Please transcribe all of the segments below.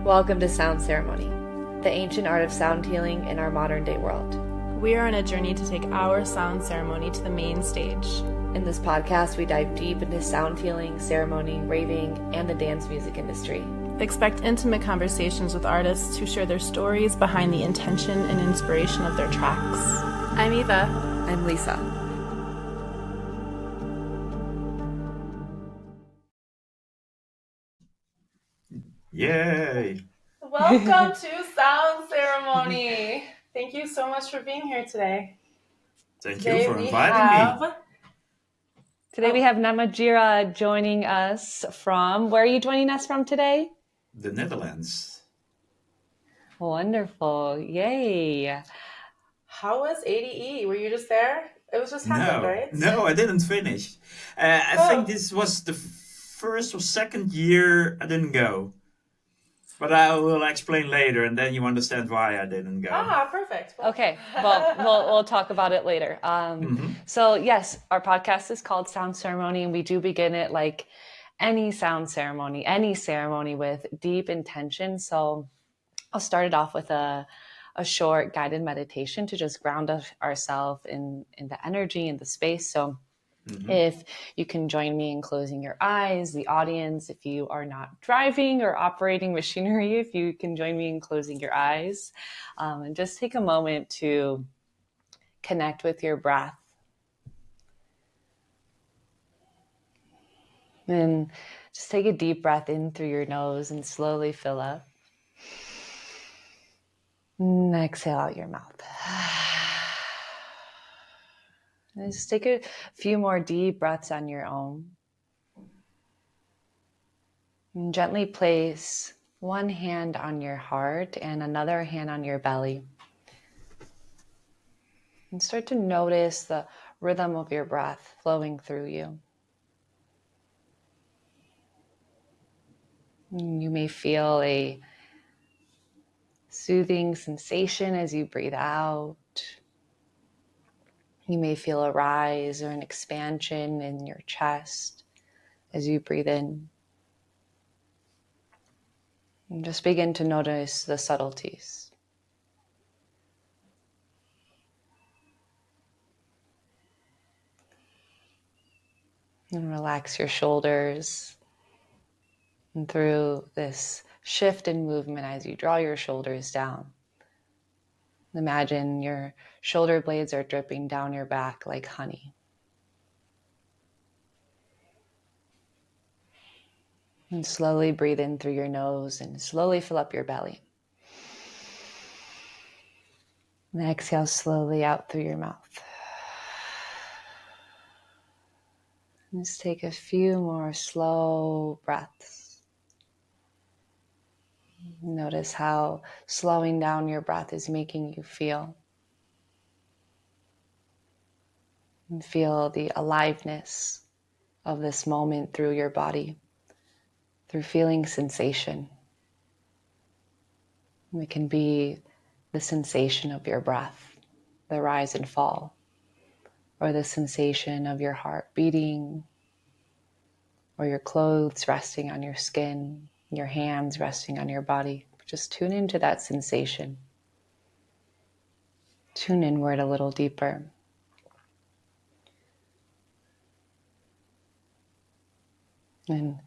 Welcome to Sound Ceremony, the ancient art of sound healing in our modern day world. We are on a journey to take our sound ceremony to the main stage. In this podcast, we dive deep into sound healing, ceremony, raving, and the dance music industry. Expect intimate conversations with artists who share their stories behind the intention and inspiration of their tracks. I'm Eva. I'm Lisa. Yay! Welcome to Sound Ceremony. Thank you so much for being here today. Thank you for inviting me. Today we have Namatjira joining us from, where are you joining us from today? The Netherlands. Wonderful. Yay. How was ADE? Were you just there? It was just happened, right? No, I didn't finish. I think this was the first or second year I didn't go. But I will explain later, and then you understand why I didn't go. Perfect. Okay, well, we'll talk about it later. So yes, our podcast is called Sound Ceremony, and we do begin it like any sound ceremony, any ceremony with deep intention. So I'll start it off with a short guided meditation to just ground ourselves in the energy, in the space. So if you can join me in closing your eyes, the audience, if you are not driving or operating machinery, if you can join me in closing your eyes, and just take a moment to connect with your breath. And just take a deep breath in through your nose and slowly fill up. And exhale out your mouth. And just take a few more deep breaths on your own. And gently place one hand on your heart and another hand on your belly. And start to notice the rhythm of your breath flowing through you. And you may feel a soothing sensation as you breathe out. You may feel a rise or an expansion in your chest as you breathe in. And just begin to notice the subtleties. And relax your shoulders. And through this shift in movement as you draw your shoulders down, imagine your shoulder blades are dripping down your back like honey. And slowly breathe in through your nose and slowly fill up your belly. And exhale slowly out through your mouth. And just take a few more slow breaths. Notice how slowing down your breath is making you feel. And feel the aliveness of this moment through your body, through feeling sensation. It can be the sensation of your breath, the rise and fall, or the sensation of your heart beating, or your clothes resting on your skin, your hands resting on your body. Just tune into that sensation. Tune inward a little deeper. And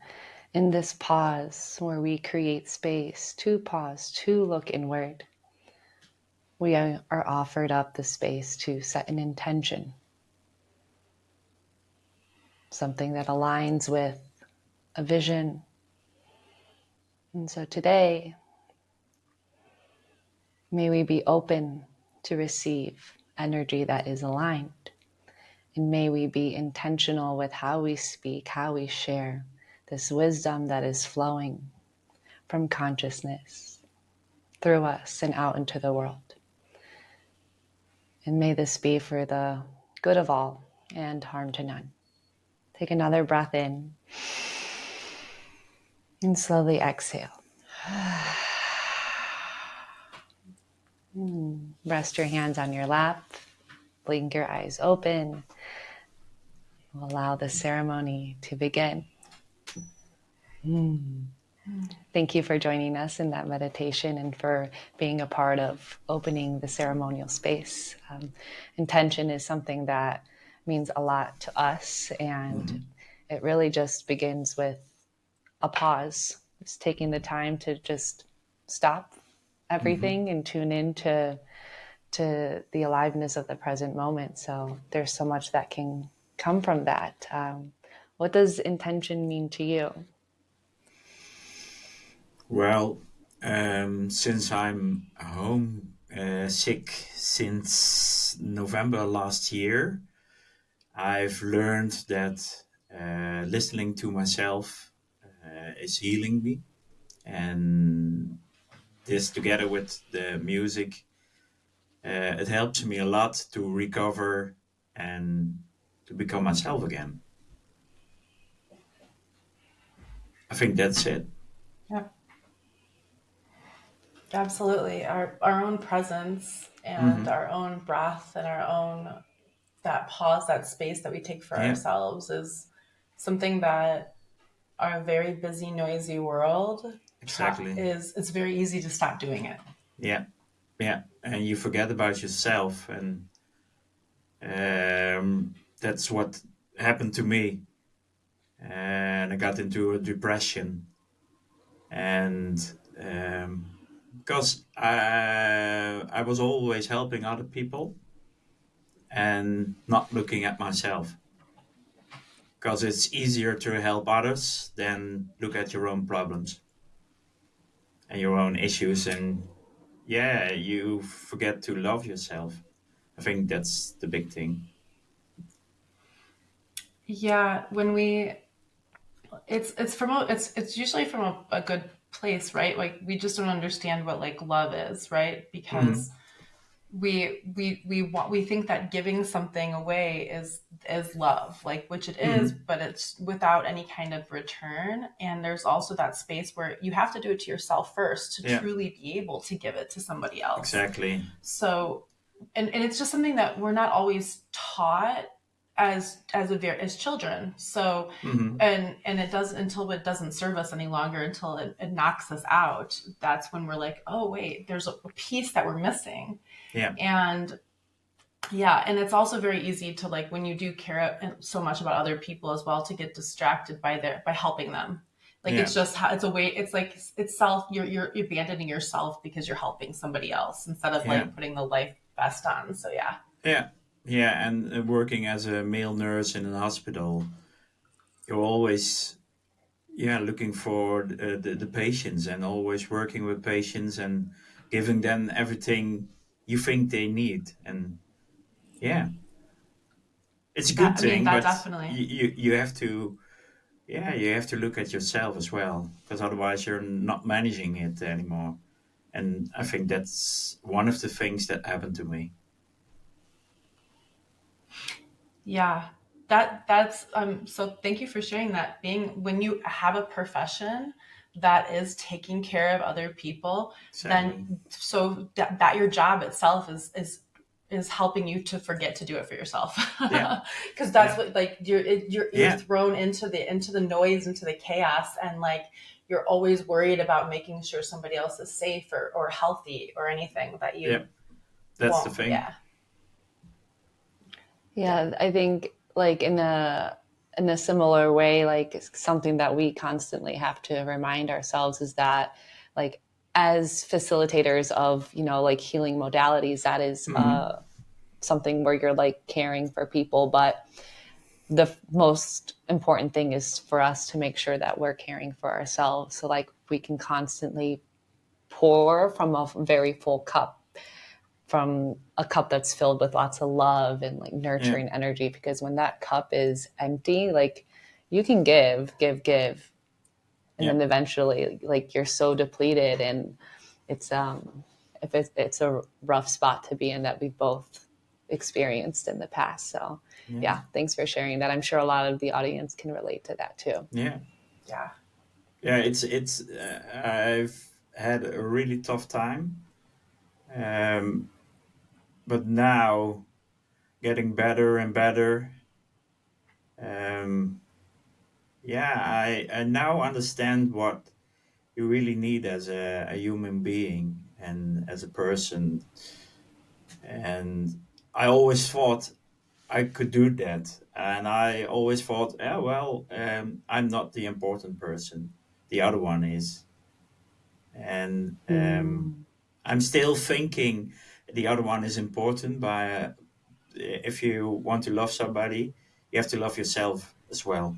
in this pause where we create space to pause, to look inward, we are offered up the space to set an intention. Something that aligns with a vision. And so today, may we be open to receive energy that is aligned. And may we be intentional with how we speak, how we share this wisdom that is flowing from consciousness through us and out into the world. And may this be for the good of all and harm to none. Take another breath in and slowly exhale. Rest your hands on your lap. Blink your eyes open. We'll allow the ceremony to begin. Thank you for joining us in that meditation and for being a part of opening the ceremonial space. Intention is something that means a lot to us, and it really just begins with a pause. It's taking the time to just stop everything and tune in to the aliveness of the present moment. So there's so much that can come from that. What does intention mean to you? Well, since I'm home sick since November last year, I've learned that listening to myself is healing me. And this, together with the music, it helps me a lot to recover and to become myself again. I think that's it. Yeah, absolutely. Our own presence and Mm-hmm. our own breath and our own that pause, that space that we take for Yeah, ourselves is something that our very busy, noisy world exactly. is it's very easy to stop doing it. Yeah, yeah. And you forget about yourself, and that's what happened to me. And I got into a depression, and because I was always helping other people and not looking at myself, because it's easier to help others than look at your own problems and your own issues, and yeah, you forget to love yourself. I think that's the big thing. Yeah, when we it's usually from a good place, right? Like we just don't understand what like love is, right? Mm-hmm. Because we think that giving something away is love, like, which it is, Mm-hmm. but it's without any kind of return. And there's also that space where you have to do it to yourself first to Yeah, truly be able to give it to somebody else. exactly. So, and it's just something that we're not always taught as children. So, Mm-hmm. and it doesn't, until it doesn't serve us any longer, until it knocks us out, that's when we're like, oh wait, there's a piece that we're missing. Yeah, And yeah, and it's also very easy to, like, when you do care so much about other people as well, to get distracted by helping them. Like yeah, it's just how it's a way. It's like it's self. You're abandoning yourself because you're helping somebody else instead of yeah, like putting the life vest on. So yeah, yeah, yeah. And working as a male nurse in a hospital, you're always, yeah, looking for the patients, and always working with patients and giving them everything you think they need. And yeah, it's a that good I mean thing, that but definitely. you have to, yeah, you have to look at yourself as well, because otherwise you're not managing it anymore. And I think that's one of the things that happened to me. Yeah, that's so thank you for sharing that. Being when you have a profession that is taking care of other people, Exactly. then so that your job itself is helping you to forget to do it for yourself. Yeah, Because that's yeah, what, like, you're yeah, thrown into the noise, into the chaos, and like you're always worried about making sure somebody else is safe or healthy or anything that yeah. you That's the won't. thing. Yeah. Yeah, I think like in a similar way, like something that we constantly have to remind ourselves is that like as facilitators of, like healing modalities, that is Hmm. something where you're like caring for people, but the most important thing is for us to make sure that we're caring for ourselves. So like we can constantly pour from a very full cup, from a cup that's filled with lots of love and like Yeah, nurturing energy, because when that cup is empty, like you can give, and yeah, then eventually like you're so depleted, and it's if it's a rough spot to be in that we've both experienced in the past. So yeah, yeah, thanks for sharing that. I'm sure a lot of the audience can relate to that too. yeah, Yeah. yeah. It's. I've had a really tough time, um, but now getting better and better. Um, yeah, I now understand what you really need as a human being and as a person. And I always thought I could do that. And I always thought, yeah, well, I'm not the important person. The other one is. And Mm, I'm still thinking the other one is important. But if you want to love somebody, you have to love yourself as well.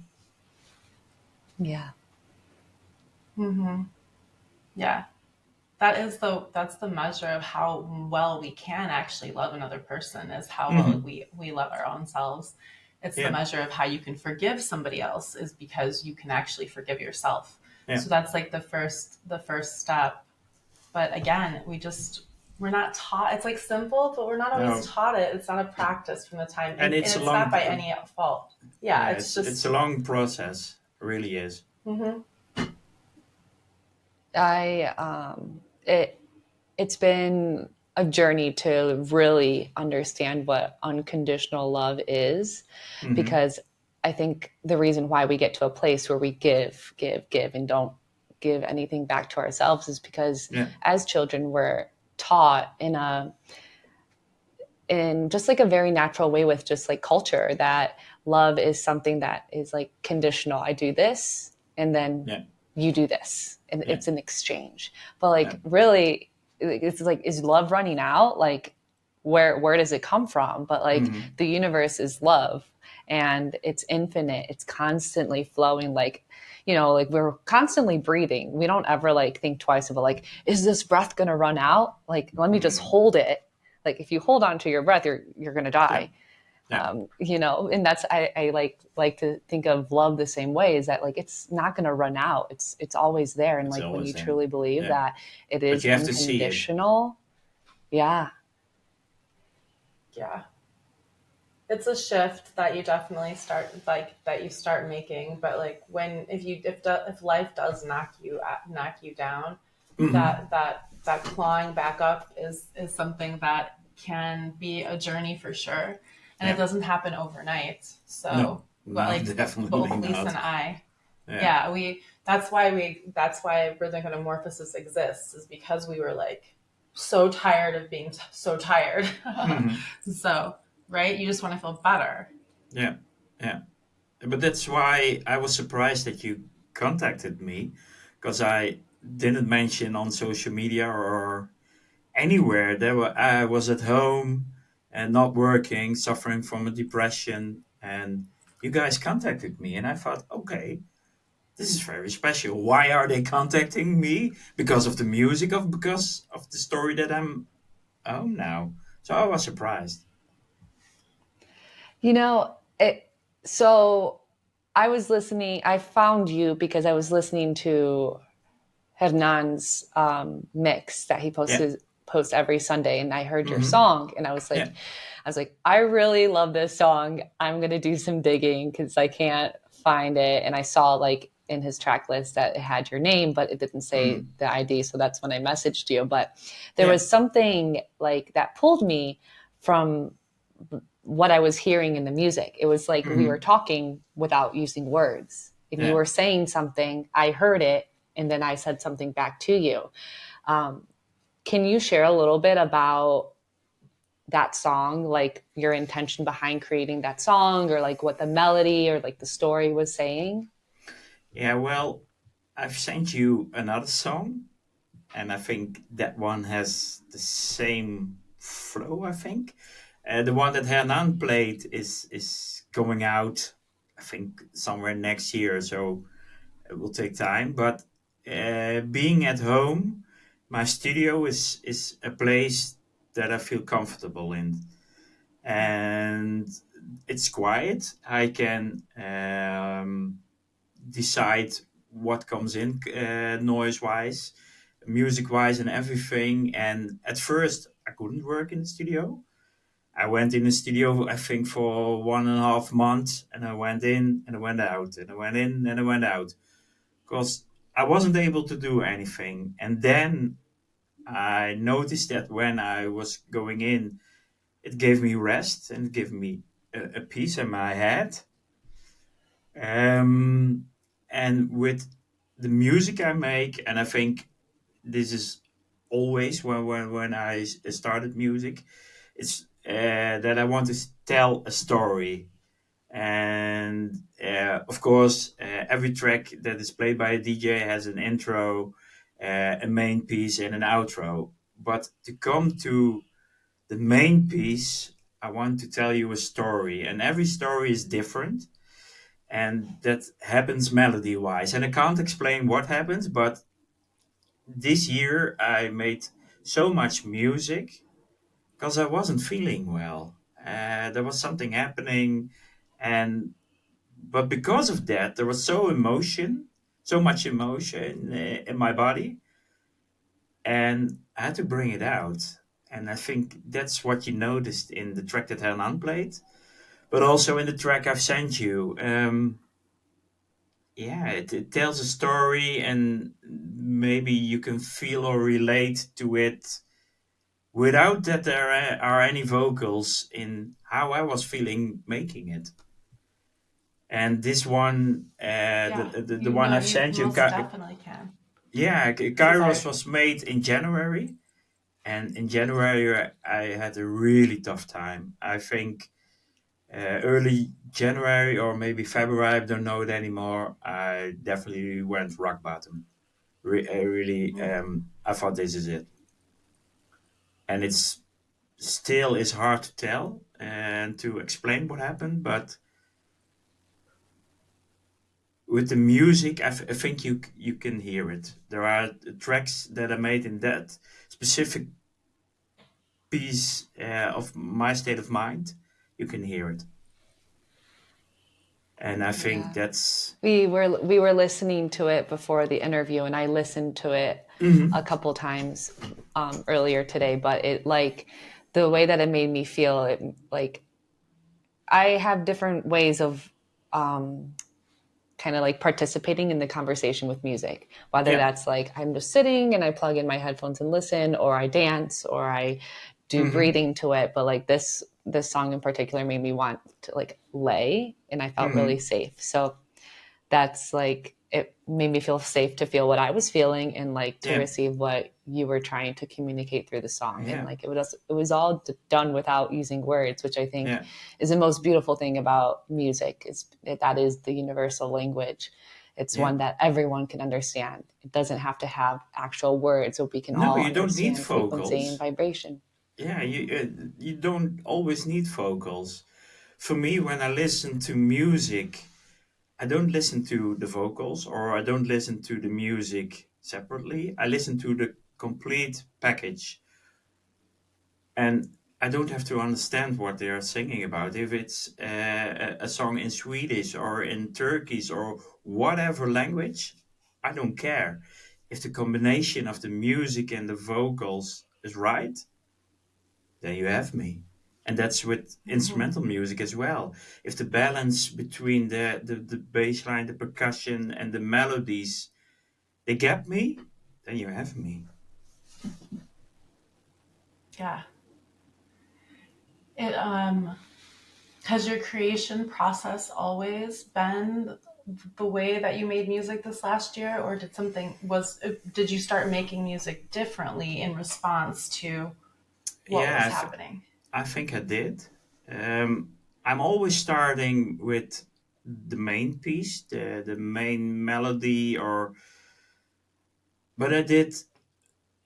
yeah. Mm-hmm. Yeah. That's the measure of how well we can actually love another person, is how well Hmm. we love our own selves. It's the Yeah, measure of how you can forgive somebody else, is because you can actually forgive yourself. yeah. So that's like the first step. But again, we're not taught. It's like simple, but we're not always No, taught it. It's not a practice from the time, and and it's a it's not long, by any fault. Yeah, yeah, it's it's a just. long process. It really is. Hmm. It's been a journey to really understand what unconditional love is, Hmm. because I think the reason why we get to a place where we give and don't give anything back to ourselves is because Yeah. as children we're taught in just like a very natural way with just like culture that love is something that is like conditional. I do this and then Yeah. you do this and Yeah. it's an exchange. But Yeah. like really it's like, is love running out? Like where does it come from? But like Hmm. the universe is love and it's infinite. It's constantly flowing, like, like we're constantly breathing. We don't ever like think twice about like, is this breath going to run out? Like, let me just Hmm. hold it. Like if you hold on to your breath, you're gonna Yeah. die. Yeah. And that's I like to think of love the same way, is that like it's not gonna run out. It's always there. And It's like when always you there. truly believe Yeah. that it But is you have to see it. unconditional, yeah. Yeah, it's a shift that you definitely start, like, that you start making. But like, when if life does knock you down, Hmm. that clawing back up is something that can be a journey for sure, and it Yeah. doesn't happen overnight. No. So, but No, like definitely both Lisa not. and I, Yeah. yeah, that's why rhythmic metamorphosis exists, is because we were like so tired of being so tired. Hmm. So, right, you just want to feel better. Yeah. Yeah. But that's why I was surprised that you contacted me, because I didn't mention on social media or anywhere. I was at home and not working, suffering from a depression, and you guys contacted me, and I thought, okay, this is very special. Why are they contacting me? Because of the music, of because of the story that I'm home now. So I was surprised. You know, it, so I found you because I was listening to Hernan's mix that he Yeah, posts every Sunday, and I heard your mm-hmm. song, and Yeah, I was like, I really love this song. I'm gonna do some digging because I can't find it, and I saw like in his track list that it had your name, but it didn't say mm-hmm. the ID, so that's when I messaged you. But there Yeah, was something like that pulled me from what I was hearing in the music. It was like we were mm-hmm. talking without using words. And you Yeah. were saying something, I heard it, and then I said something back to you. Um, can you share a little bit about that song, like your intention behind creating that song, or like what the melody or like the story was saying? Yeah, well, I've sent you another song, and I think that one has the same flow. I think the one that Hernan played is going out. I think somewhere next year, so it will take time. But being at home, my studio is a place that I feel comfortable in, and it's quiet. I can decide what comes in noise wise, music wise, and everything. And at first, I couldn't work in the studio. I went in the studio, I think, for 1.5 months, and I went in and I went out, and I went in and I went out, because I wasn't able to do anything. And then I noticed that when I was going in, it gave me rest and it gave me a peace in my head. And with the music I make, and I think this is always when started music, it's that I want to tell a story. And of course, every track that is played by a DJ has an intro, a main piece, and an outro. But to come to the main piece, I want to tell you a story, and every story is different, and that happens melody wise. And I can't explain what happens, but this year I made so much music because I wasn't feeling well. There was something happening, and but because of that, there was so much emotion in my body, and I had to bring it out. And I think that's what you noticed in the track that Hernan played, but also in the track I've sent you. Yeah, it tells a story, and maybe you can feel or relate to it without that there are any vocals in how I was feeling making it. And this one, Yeah, the one I've you sent you, most definitely can. yeah, So Kairos sorry. was made in January, and in January I had a really tough time. I think early January or maybe February, I don't know it anymore. I definitely went rock bottom. Really, Mm. I thought this is it, and it's still is hard to tell and to explain what happened, but with the music, I think you can hear it. There are tracks that are made in that specific piece of my state of mind. You can hear it, and I think Yeah. that's. We were listening to it before the interview, and I listened to it a Mhm. couple times earlier today. But it like the way that it made me feel, it like I have different ways of kind of like participating in the conversation with music, whether Yeah. that's like I'm just sitting and I plug in my headphones and listen, or I dance, or I do Hmm. breathing to it. But like this song in particular made me want to like lay, and I felt really Hmm. safe. So that's like it made me feel safe to feel what I was feeling, and like to Yeah. receive what you were trying to communicate through the song. And Yeah. like it was all done without using words, which I think Yeah. is the most beautiful thing about music. Is that is the universal language. It's Yeah. one that everyone can understand. It doesn't have to have actual words, so we can No, all you don't need understand frequency and vocals. vibration. Yeah, you don't always need vocals. For me, when I listen to music, I don't listen to the vocals or I don't listen to the music separately. I listen to the complete package, and I don't have to understand what they are singing about. If it's a song in Swedish or in Turkish or whatever language, I don't care. If the combination of the music and the vocals is right, then you have me. And that's with Hmm. instrumental music as well. If the balance between the bass line, the percussion, and the melodies, they get me, then you have me. Yeah. It has your creation process always been the way that you made music this last year, or did you start making music differently in response to what Yeah, was happening? I think I did. I'm always starting with the main piece, the main melody, or but I did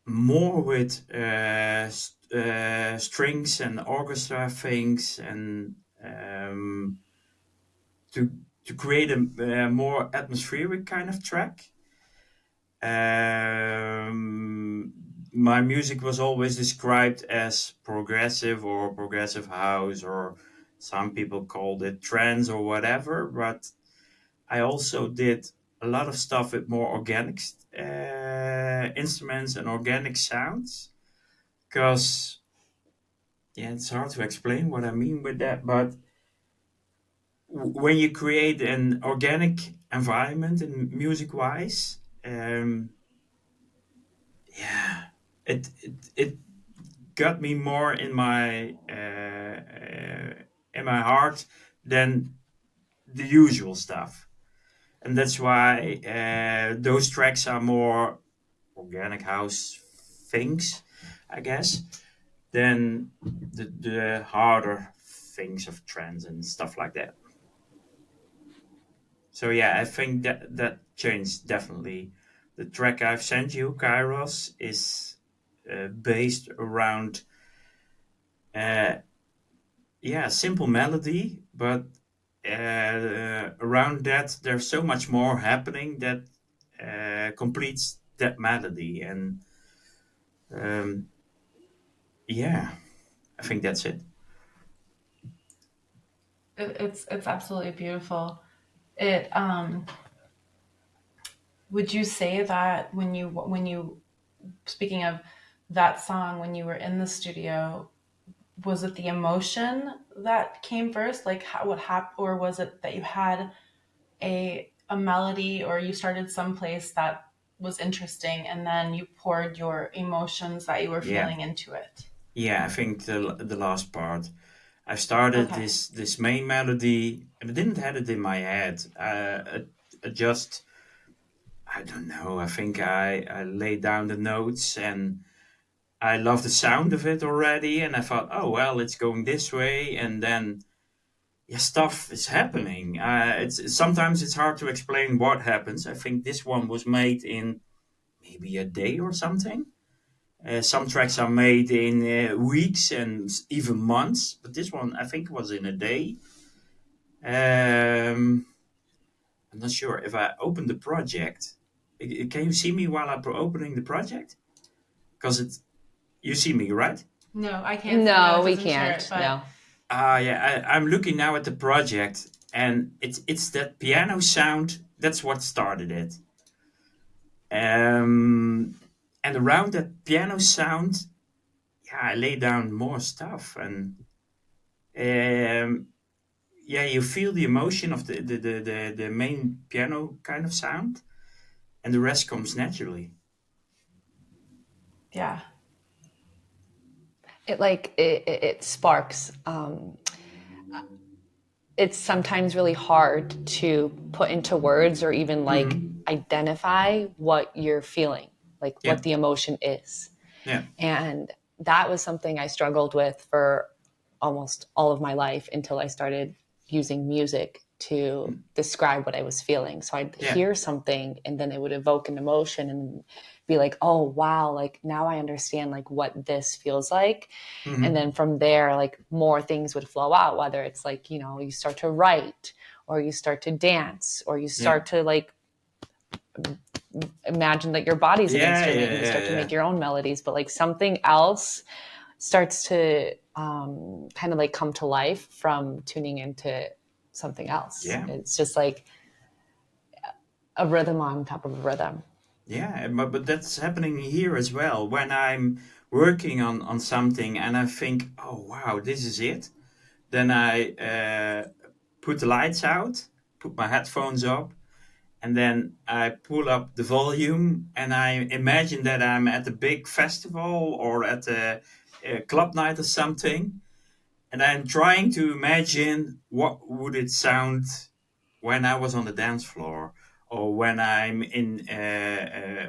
more with strings and orchestra things, and to create a more atmospheric kind of track. Um, my music was always described as progressive or progressive house, or some people called it trance or whatever. But I also did a lot of stuff with more organic instruments and organic sounds. Because yeah, it's hard to explain what I mean with that, but when you create an organic environment and music wise, yeah, it got me more in my heart than the usual stuff. and that's why those tracks are more organic house things, I guess, than the harder things of trends and stuff like that. So yeah, I think that changed definitely. The track I've sent you, Kairos, is based around uh, yeah, simple melody, but around that there's so much more happening that completes that melody, and um, yeah, I think that's it. It's absolutely beautiful. It would you say that when you speaking of that song when you were in the studio, was it the emotion that came first, like how what happened, or was it that you had a melody, or you started someplace that was interesting and then you poured your emotions that you were Yeah, feeling into it? yeah, I think the last part. I started Okay. this main melody, and I didn't have it in my head. I just I don't know. I think I laid down the notes, and I love the sound of it already, and I thought, oh well, it's going this way, and then yeah, stuff is happening. It's sometimes it's hard to explain what happens. I think this one was made in maybe a day or something. Some tracks are made in weeks and even months, but this one I think was in a day. Um, I'm not sure if I open the project. Can you see me while I'm opening the project? Because it's you see me, right? No, I can't see you. No, It we doesn't share it, can't. but No. Yeah, I'm looking now at the project, and it's that piano sound. That's what started it. And around that piano sound, yeah, I lay down more stuff, and um, yeah, you feel the emotion of the main piano kind of sound, and the rest comes naturally. yeah. It sparks. It's sometimes really hard to put into words or even like Hmm. identify what you're feeling, like Yeah, what the emotion is. yeah, And that was something I struggled with for almost all of my life until I started using music to describe what I was feeling. So I'd yeah. hear something and then it would evoke an emotion and be like, oh wow, like now I understand like what this feels like. And Hmm. then from there, like more things would flow out, whether it's like, you know, you start to write or you start to dance or you Yeah, start to like imagine that your body's an yeah, instrument yeah, and you yeah, start to yeah. make your own melodies, but like something else starts to kind of like come to life from tuning into something else. Yeah. It's just like a rhythm on top of a rhythm. Yeah, but that's happening here as well. When I'm working on something and I think, oh wow, this is it, then I put the lights out, put my headphones up, and then I pull up the volume and I imagine that I'm at a big festival or at a club night or something, and I'm trying to imagine what would it sound when I was on the dance floor or when I'm in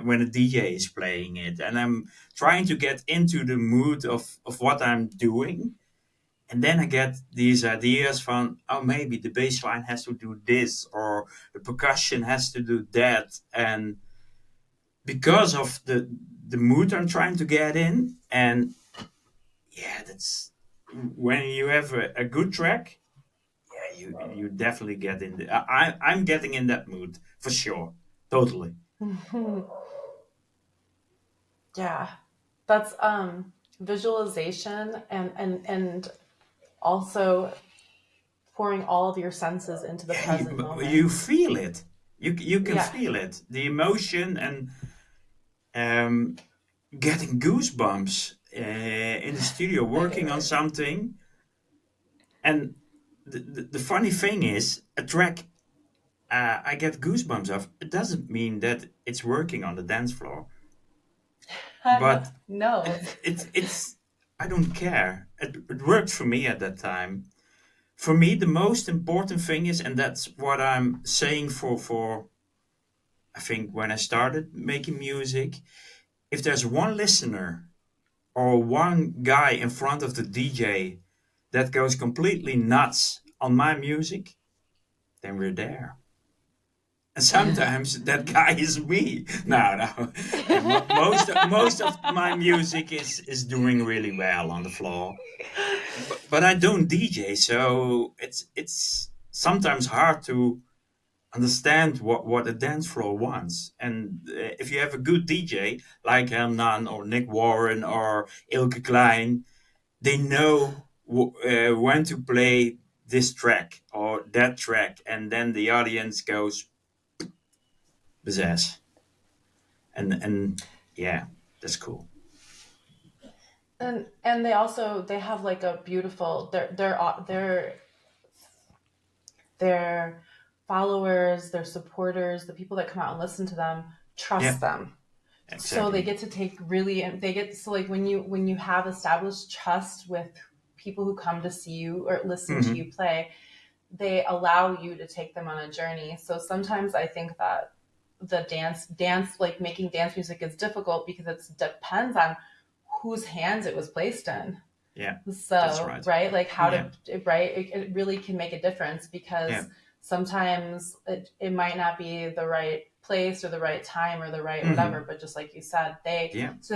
when a DJ is playing it, and I'm trying to get into the mood of what I'm doing, and then I get these ideas from, oh, maybe the bass line has to do this or the percussion has to do that, and because of the mood I'm trying to get in, and yeah, that's when you have a good track. Yeah, you definitely get in the. I'm getting in that mood for sure, totally. Yeah. That's visualization and also pouring all of your senses into the Yeah, present you moment. feel it. You can Yeah. feel it, the emotion, and um, getting goosebumps in the studio I do working on it. something. And the funny thing is, a track I get goosebumps of. It doesn't mean that it's working on the dance floor, No, but no. it's I don't care. It worked for me at that time. for me, the most important thing is, and that's what I'm saying for I think when I started making music, if there's one listener or one guy in front of the DJ that goes completely nuts on my music, then we're there. And sometimes that guy is me. No. Most of my music is doing really well on the floor, but I don't DJ, so it's sometimes hard to understand what a dance floor wants. And if you have a good DJ like Hernan or Nick Warren or Ilke Klein, they know when to play this track or that track, and then the audience goes possess. And yeah, that's cool. And they have like a beautiful their followers, their supporters, the people that come out and listen to them trust them. Exactly. So they get to like when you have established trust with people who come to see you or listen to you play, they allow you to take them on a journey. So sometimes I think that the dance like making dance music is difficult because it depends on whose hands it was placed in. Yeah. So right, like how to right, it really can make a difference because sometimes it might not be the right place or the right time or the right whatever, but just like you said, it's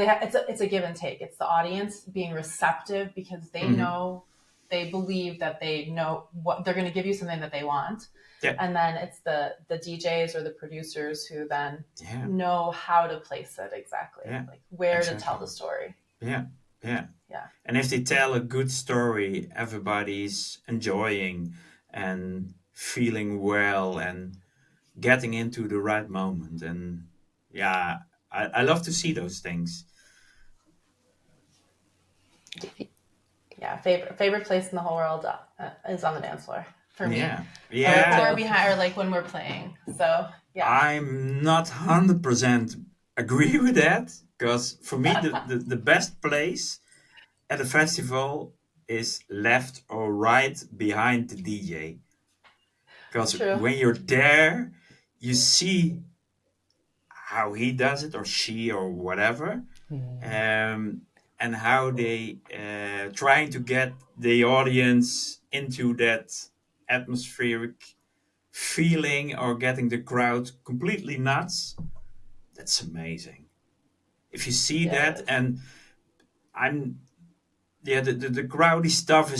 a give and take. It's the audience being receptive because they know, they believe that they know what they're going to give you, something that they want. And then it's the DJs or the producers who then know how to place it exactly, like where to tell the story. Yeah. And if they tell a good story, everybody's enjoying and feeling well and getting into the right moment. And I love to see those things. Yeah, favorite place in the whole world is on the dance floor for me. Or behind, or like when we're playing. So I'm not 100% agree with that, because for me the best place at a festival is left or right behind the DJ. Because when you're there, you see how he does it, or she, or whatever, and how they trying to get the audience into that atmospheric feeling or getting the crowd completely nuts. That's amazing. If you see that, and the crowdy stuff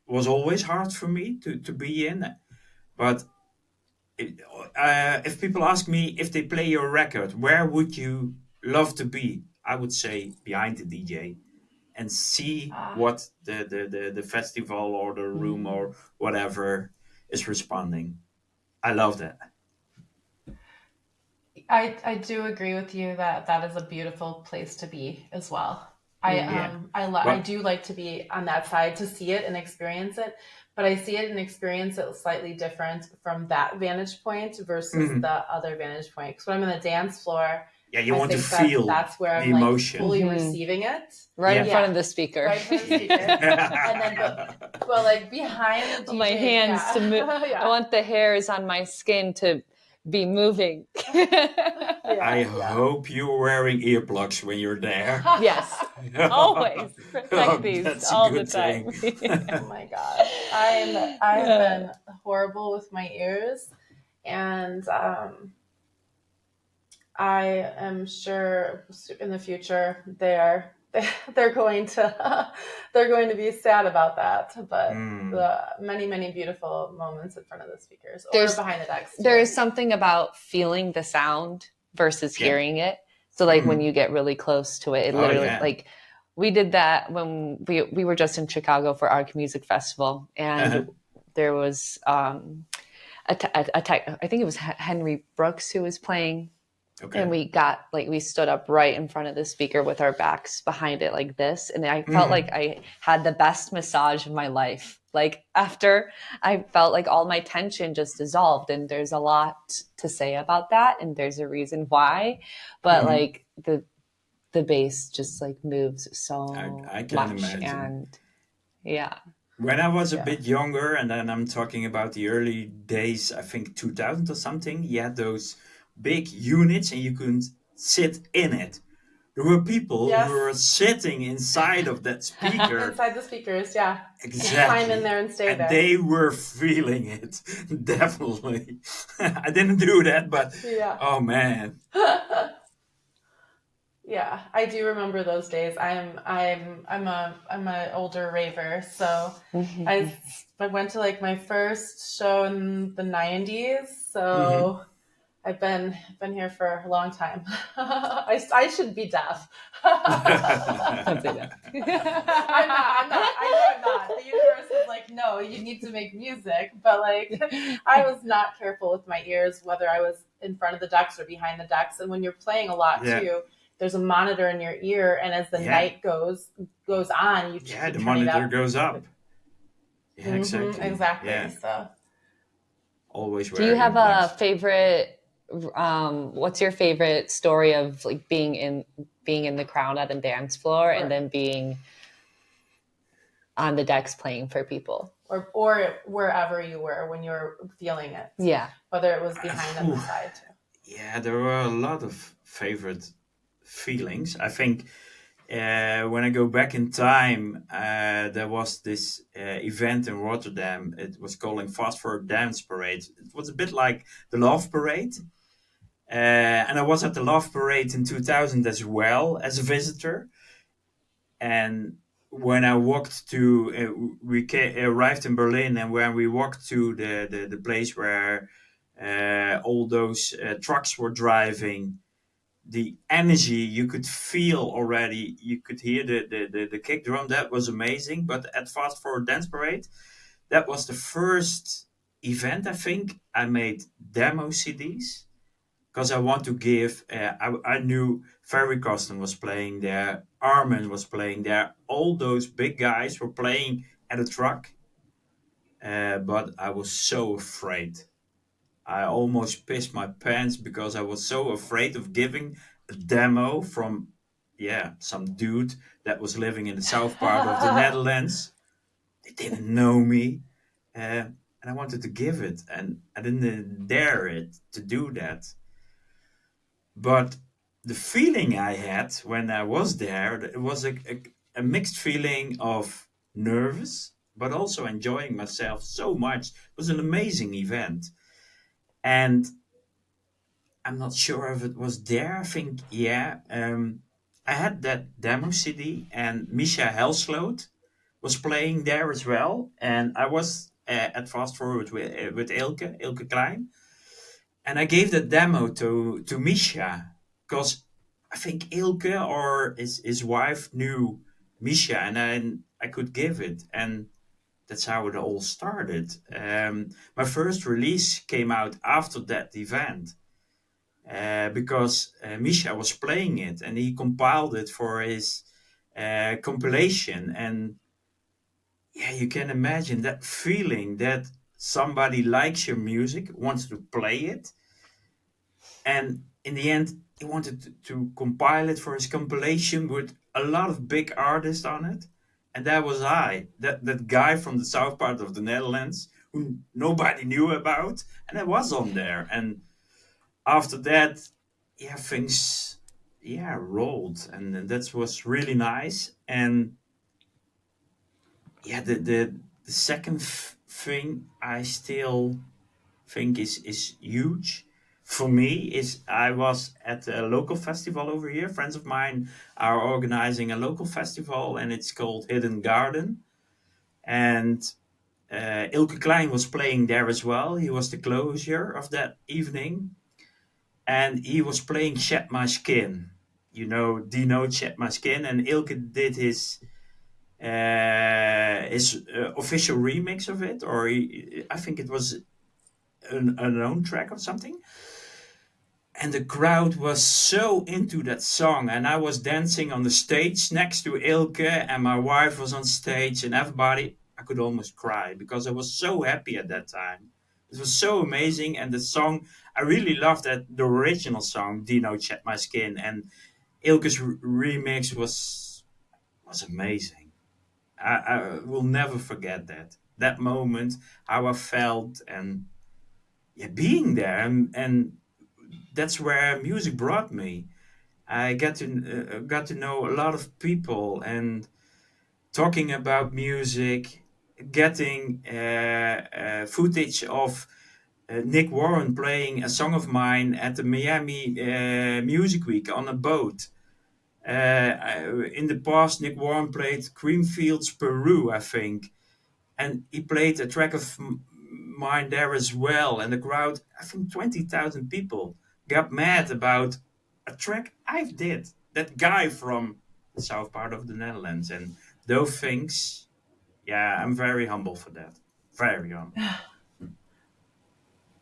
was always hard for me to be in, but if people ask me if they play your record, where would you love to be? I would say behind the DJ and see what the festival or the room or whatever is responding. I love that. I do agree with you that is a beautiful place to be as well. I do like to be on that side to see it and experience it, but I see it and experience it slightly different from that vantage point versus the other vantage point. Because when I'm on the dance floor, you want to feel that's where I'm emotion. Like fully receiving it. Right in front of the speaker. Right in front of the speaker. And then but like behind the DJ. My hands to move. I want the hairs on my skin to be moving. I hope you're wearing earplugs when you're there. Yes, always protect these all the time. Oh my god, I've been horrible with my ears, and I am sure in the future they're going to be sad about that, but the many beautiful moments in front of the speakers or behind the decks. There is something about feeling the sound versus hearing it. So like when you get really close to it, it literally like we did that when we were just in Chicago for our music festival, and there was I think it was Henry Brooks who was playing. And we stood up right in front of the speaker with our backs behind it like this. And I felt like I had the best massage of my life. Like after, I felt like all my tension just dissolved. And there's a lot to say about that. And there's a reason why. But like the bass just like moves so I can much. imagine. And yeah. when I was a Yeah. bit younger, and then I'm talking about the early days, I think 2000 or something, you had those big units and you couldn't sit in it. There were people who were Yes. sitting inside of that speaker. Inside the speakers, yeah. You climb in Exactly. there and stay And there. they were feeling it. Definitely. I didn't do that, but Yeah. oh man. Yeah, I do remember those days. I'm a older raver, so I I went to like my first show in the 90s. Hmm. So I've been here for a long time. I should be deaf. Don't say that. I'm not. I'm not. I know I'm not. The universe is like, no, you need to make music. But like, I was not careful with my ears, whether I was in front of the decks or behind the decks. And when you're playing a lot Yeah. too, there's a monitor in your ear, and as the Yeah. night goes on, you Yeah. keep The turning monitor up. goes up. Yeah, exactly. Exactly. Yeah. So Always Do you wearing have a earplugs. favorite? What's your favorite story of like being in the crowd at a dance floor and or then being on the decks playing for people? or wherever you were when you were feeling it, Yeah. whether it was behind on the Phew. side too. Yeah, there were a lot of favorite feelings. I think when I go back in time, there was this event in Rotterdam. It was calling Fast Forward Dance Parade. It was a bit like the Love Parade. And I was at the Love Parade in 2000 as well as a visitor. And when I walked to, arrived in Berlin, and when we walked to the place where all those trucks were driving, the energy you could feel already. You could hear the kick drum. That was amazing. But at Fast Forward Dance Parade, that was the first event I think I made demo CDs because I want to give. I knew Ferry Coston was playing there, Armin was playing there, all those big guys were playing at a truck. But I was so afraid. I almost pissed my pants because I was so afraid of giving a demo from, yeah, some dude that was living in the south part of the Netherlands. They didn't know me. And I wanted to give it, and I didn't dare it to do that. But the feeling I had when I was there, it was a mixed feeling of nervous, but also enjoying myself so much. It was an amazing event. And I'm not sure if it was there. I think, yeah. I had that demo CD, and Misha Helsloot was playing there as well. And I was at Fast Forward with Ilke Klein. And I gave that demo to Misha because I think Ilke or his wife knew Misha, and I could give it. And that's how it all started. My first release came out after that event because Misha was playing it and he compiled it for his compilation. And yeah, you can imagine that feeling that somebody likes your music, wants to play it, and in the end, he wanted to compile it for his compilation with a lot of big artists on it. And that was that guy from the south part of the Netherlands who nobody knew about, and I was on there. And after that, yeah, things, yeah, rolled, and that was really nice. And yeah, the second thing I still think is huge for me is I was at a local festival over here. Friends of mine are organizing a local festival, and it's called Hidden Garden. And Ilke Klein was playing there as well. He was the closure of that evening, and he was playing Shed My Skin. You know, Dino Shed My Skin, and Ilke did his official remix of it, or I think it was an own track or something. And the crowd was so into that song, and I was dancing on the stage next to Ilke, and my wife was on stage, and everybody, I could almost cry because I was so happy at that time. It was so amazing. And the song, I really loved that, the original song Dino Chet My Skin, and Ilke's remix was amazing. I will never forget that moment, how I felt, and yeah, being there, and that's where music brought me. I got to know a lot of people and talking about music, getting footage of Nick Warren playing a song of mine at the Miami Music Week on a boat. In the past, Nick Warren played Creamfields, Peru, I think, and he played a track of mine there as well. And the crowd, I think 20,000 people, got mad about a track I did. That guy from the south part of the Netherlands, and those things. Yeah, I'm very humble for that. Very humble.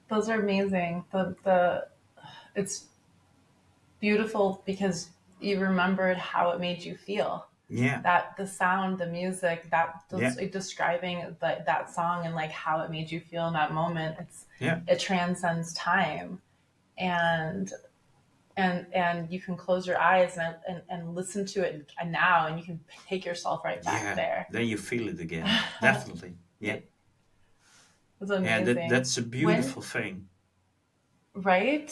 Those are amazing. The it's beautiful because you remembered how it made you feel. Yeah, That the sound, the music, that yeah, describing that song and like how it made you feel in that moment. yeah, It transcends time, and you can close your eyes and listen to it now, and you can take yourself right back yeah. there. Then you feel it again. Definitely. Yeah, It was yeah. amazing. That's a When beautiful thing. right,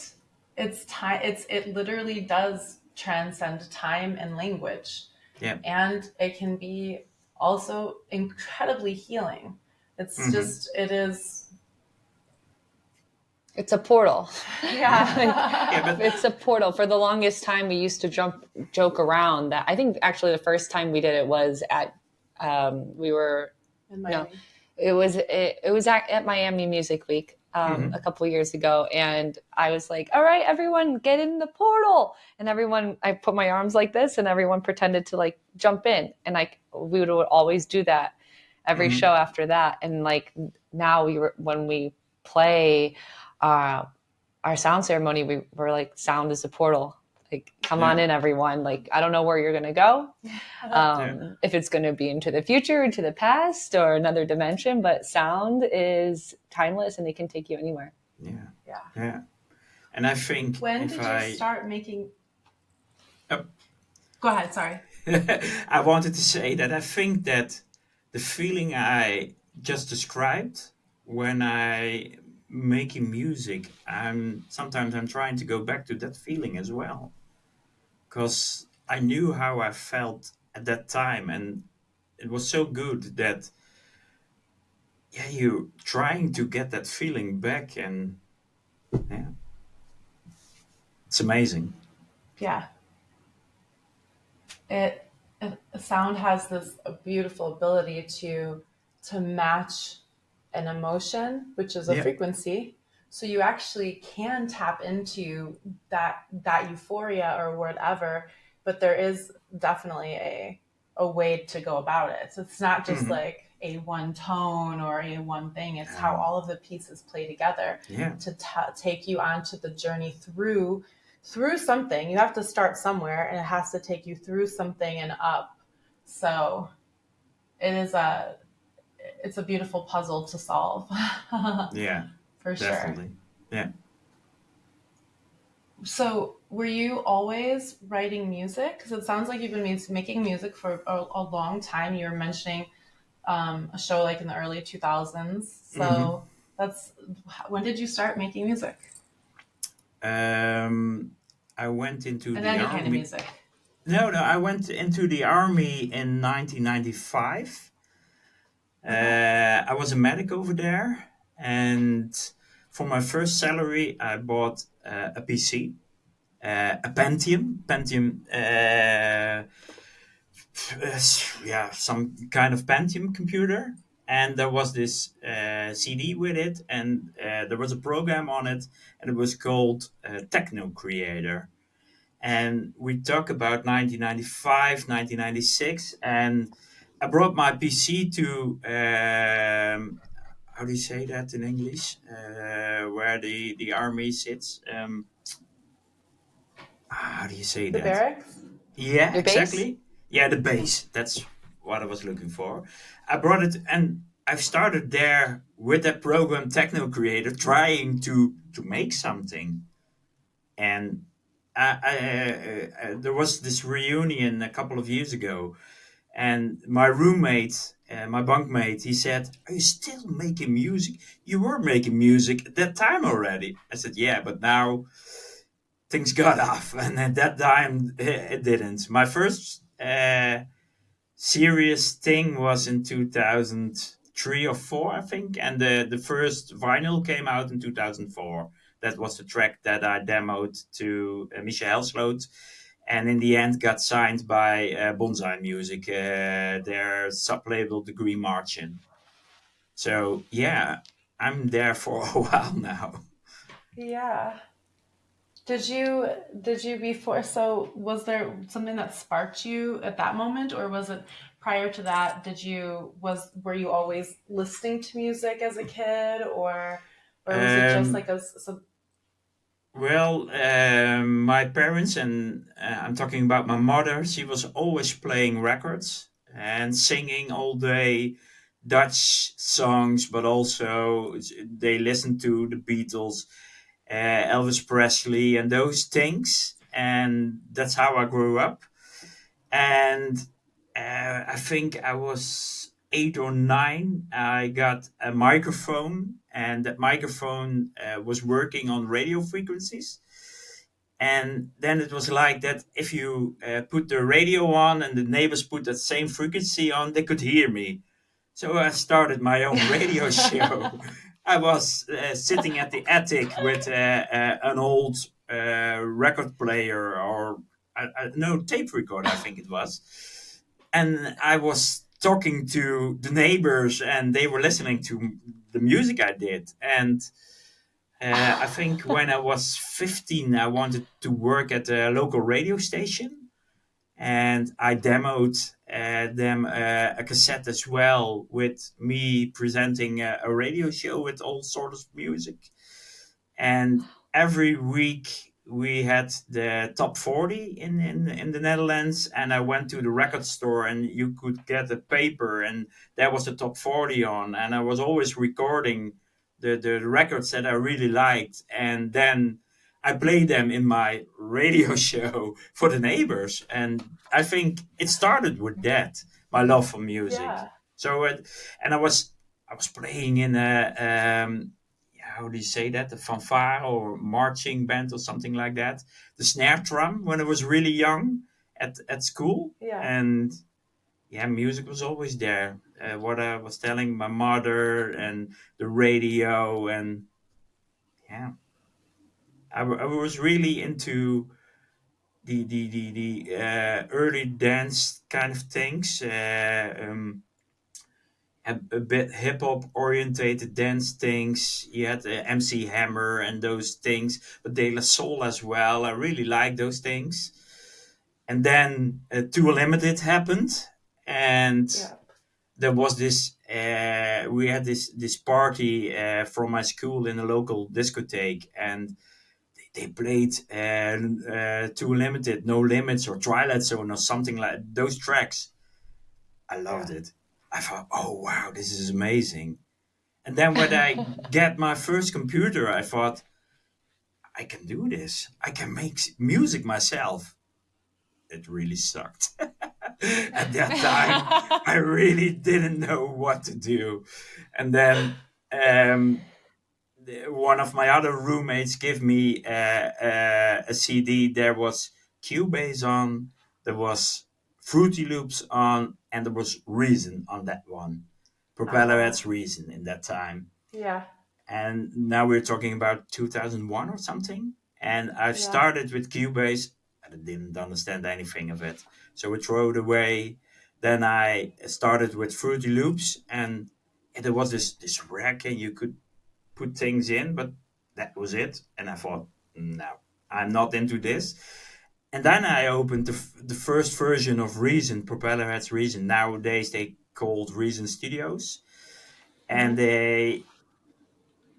it's time. It literally does transcend time and language, Yeah. and it can be also incredibly healing. It's Mm-hmm. just it is. It's a portal. Like, Yeah, Yeah. but it's a portal. For the longest time, we used to joke around that. I think actually the first time we did it was at, we were, In no, Miami. it was at Miami Music Week a mm-hmm. couple years ago, and I was like, "All right, everyone, get in the portal!" And everyone, I put my arms like this, and everyone pretended to like jump in, and like we would always do that every Mm-hmm. show after that. And like now when we play uh, our sound ceremony, we're like, sound is a portal. Like, come on Yeah, in, everyone. Like, I don't know where you're gonna go, yeah, if it's going to be into the future, into the past, or another dimension, but sound is timeless and it can take you anywhere. yeah, Yeah. yeah. And I think When if did you I, start making? uh, Go ahead. Sorry. I wanted to say that I think that the feeling I just described when I making music, I'm trying to go back to that feeling as well, because I knew how I felt at that time, and it was so good that yeah, you trying to get that feeling back, and yeah, it's amazing. Yeah. it sound has this beautiful ability to match an emotion, which is a Yeah. frequency. So you actually can tap into that euphoria or whatever, but there is definitely a way to go about it. So it's not just Hmm. like a one tone or a one thing. It's how No. all of the pieces play together Yeah. to take you onto the journey through something. You have to start somewhere, and it has to take you through something and up. So it is it's a beautiful puzzle to solve. Yeah. For sure. Definitely. Yeah. So were you always writing music? Because it sounds like you've been making music for a long time. You were mentioning a show like in the early 2000s. Hmm. So that's when did you start making music? Um, I went into And the any kind of army. music. No, no, I went into the army in 1995. Okay. I was a medic over there, and for my first salary, I bought a PC, a Pentium, yeah, some kind of Pentium computer, and there was this CD with it, and there was a program on it, and it was called Techno Creator. And we talk about 1995, 1996, and I brought my PC to how do you say that in English? Where the army sits. How do you say The that? barracks? Yeah, Your base? exactly. Yeah, the base. That's what I was looking for. I brought it, and I've started there with that program Techno Creator, trying to make something. And there was this reunion a couple of years ago, And my roommate, my bunkmate, he said, "Are you still making music? You were making music at that time already." I said, "Yeah, but now things got off." And at that time, it didn't. My first serious thing was in 2003 or 4, I think. And the first vinyl came out in 2004. That was the track that I demoed to Michael Sloot, and in the end got signed by Bonsai Music, their sub-label, The Green Martin. So yeah, I'm there for a while now. Yeah. Did you before, so was there something that sparked you at that moment, or was it prior to that? Were you always listening to music as a kid, or was it just like Um, a some well, my parents, and I'm talking about my mother, she was always playing records and singing all day Dutch songs, but also they listened to the Beatles, Elvis Presley, and those things. And that's how I grew up. And I think I was 8 or 9. I got a microphone, and that microphone was working on radio frequencies. And then it was like that if you put the radio on and the neighbors put that same frequency on, they could hear me. So I started my own radio show. I was sitting at the attic with an old record player, or no, tape recorder, I think it was. And I was talking to the neighbors, and they were listening to the music I did. And I think when I was 15, I wanted to work at a local radio station, and I demoed them a cassette as well, with me presenting a radio show with all sorts of music. And every week we had the top 40 in the Netherlands, and I went to the record store, and you could get a paper, and there was the top 40 on, and I was always recording the records that I really liked, and then I played them in my radio show for the neighbors. And I think it started with that, my love for music. yeah. So and I was playing in a how do you say that? A fanfare or marching band or something like that. The snare drum when I was really young at school. Yeah. And yeah, music was always there. What I was telling my mother, and the radio, and yeah, I was really into the early dance kind of things. A bit hip hop orientated dance things. You had MC Hammer and those things, but De La Soul as well. I really like those things. And then Too Limited happened, and Yeah. there was this. We had this party from my school in a local discotheque, and they played Too Limited, No Limits, or Twilight Zone, or something like those tracks. I loved Yeah. it. I thought, oh wow, this is amazing. And then when I get my first computer, I thought, I can do this. I can make music myself. It really sucked. At that time, I really didn't know what to do. And then one of my other roommates gave me a CD. There was Cubase on, there was Fruity Loops on, and there was Reason on that one. Propeller Oh, Head's Reason in that time. yeah. And now we're talking about 2001 or something. And I've Yeah. started with Cubase. I didn't understand anything of it, so I threw it away. Then I started with Fruity Loops, and there was this rack, and you could put things in, but that was it. And I thought, no, I'm not into this. And then I opened the first version of Reason, Propellerhead's Reason. Nowadays they called Reason Studios, and Hmm.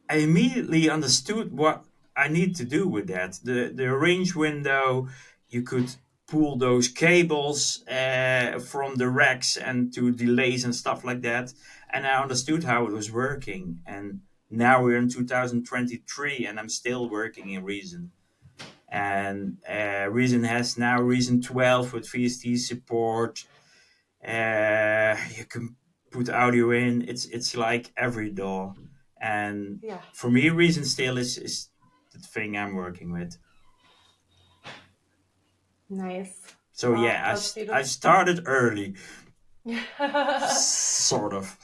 I immediately understood what I need to do with that. The arrange window, you could pull those cables from the racks and to delays and stuff like that. And I understood how it was working. And now we're in 2023, and I'm still working in Reason. And Reason has now Reason 12 with VST support. You can put audio in. It's like every DAW, and Yeah. for me, Reason Still is the thing I'm working with. Nice. So Wow, yeah, that's I beautiful. started early, sort of.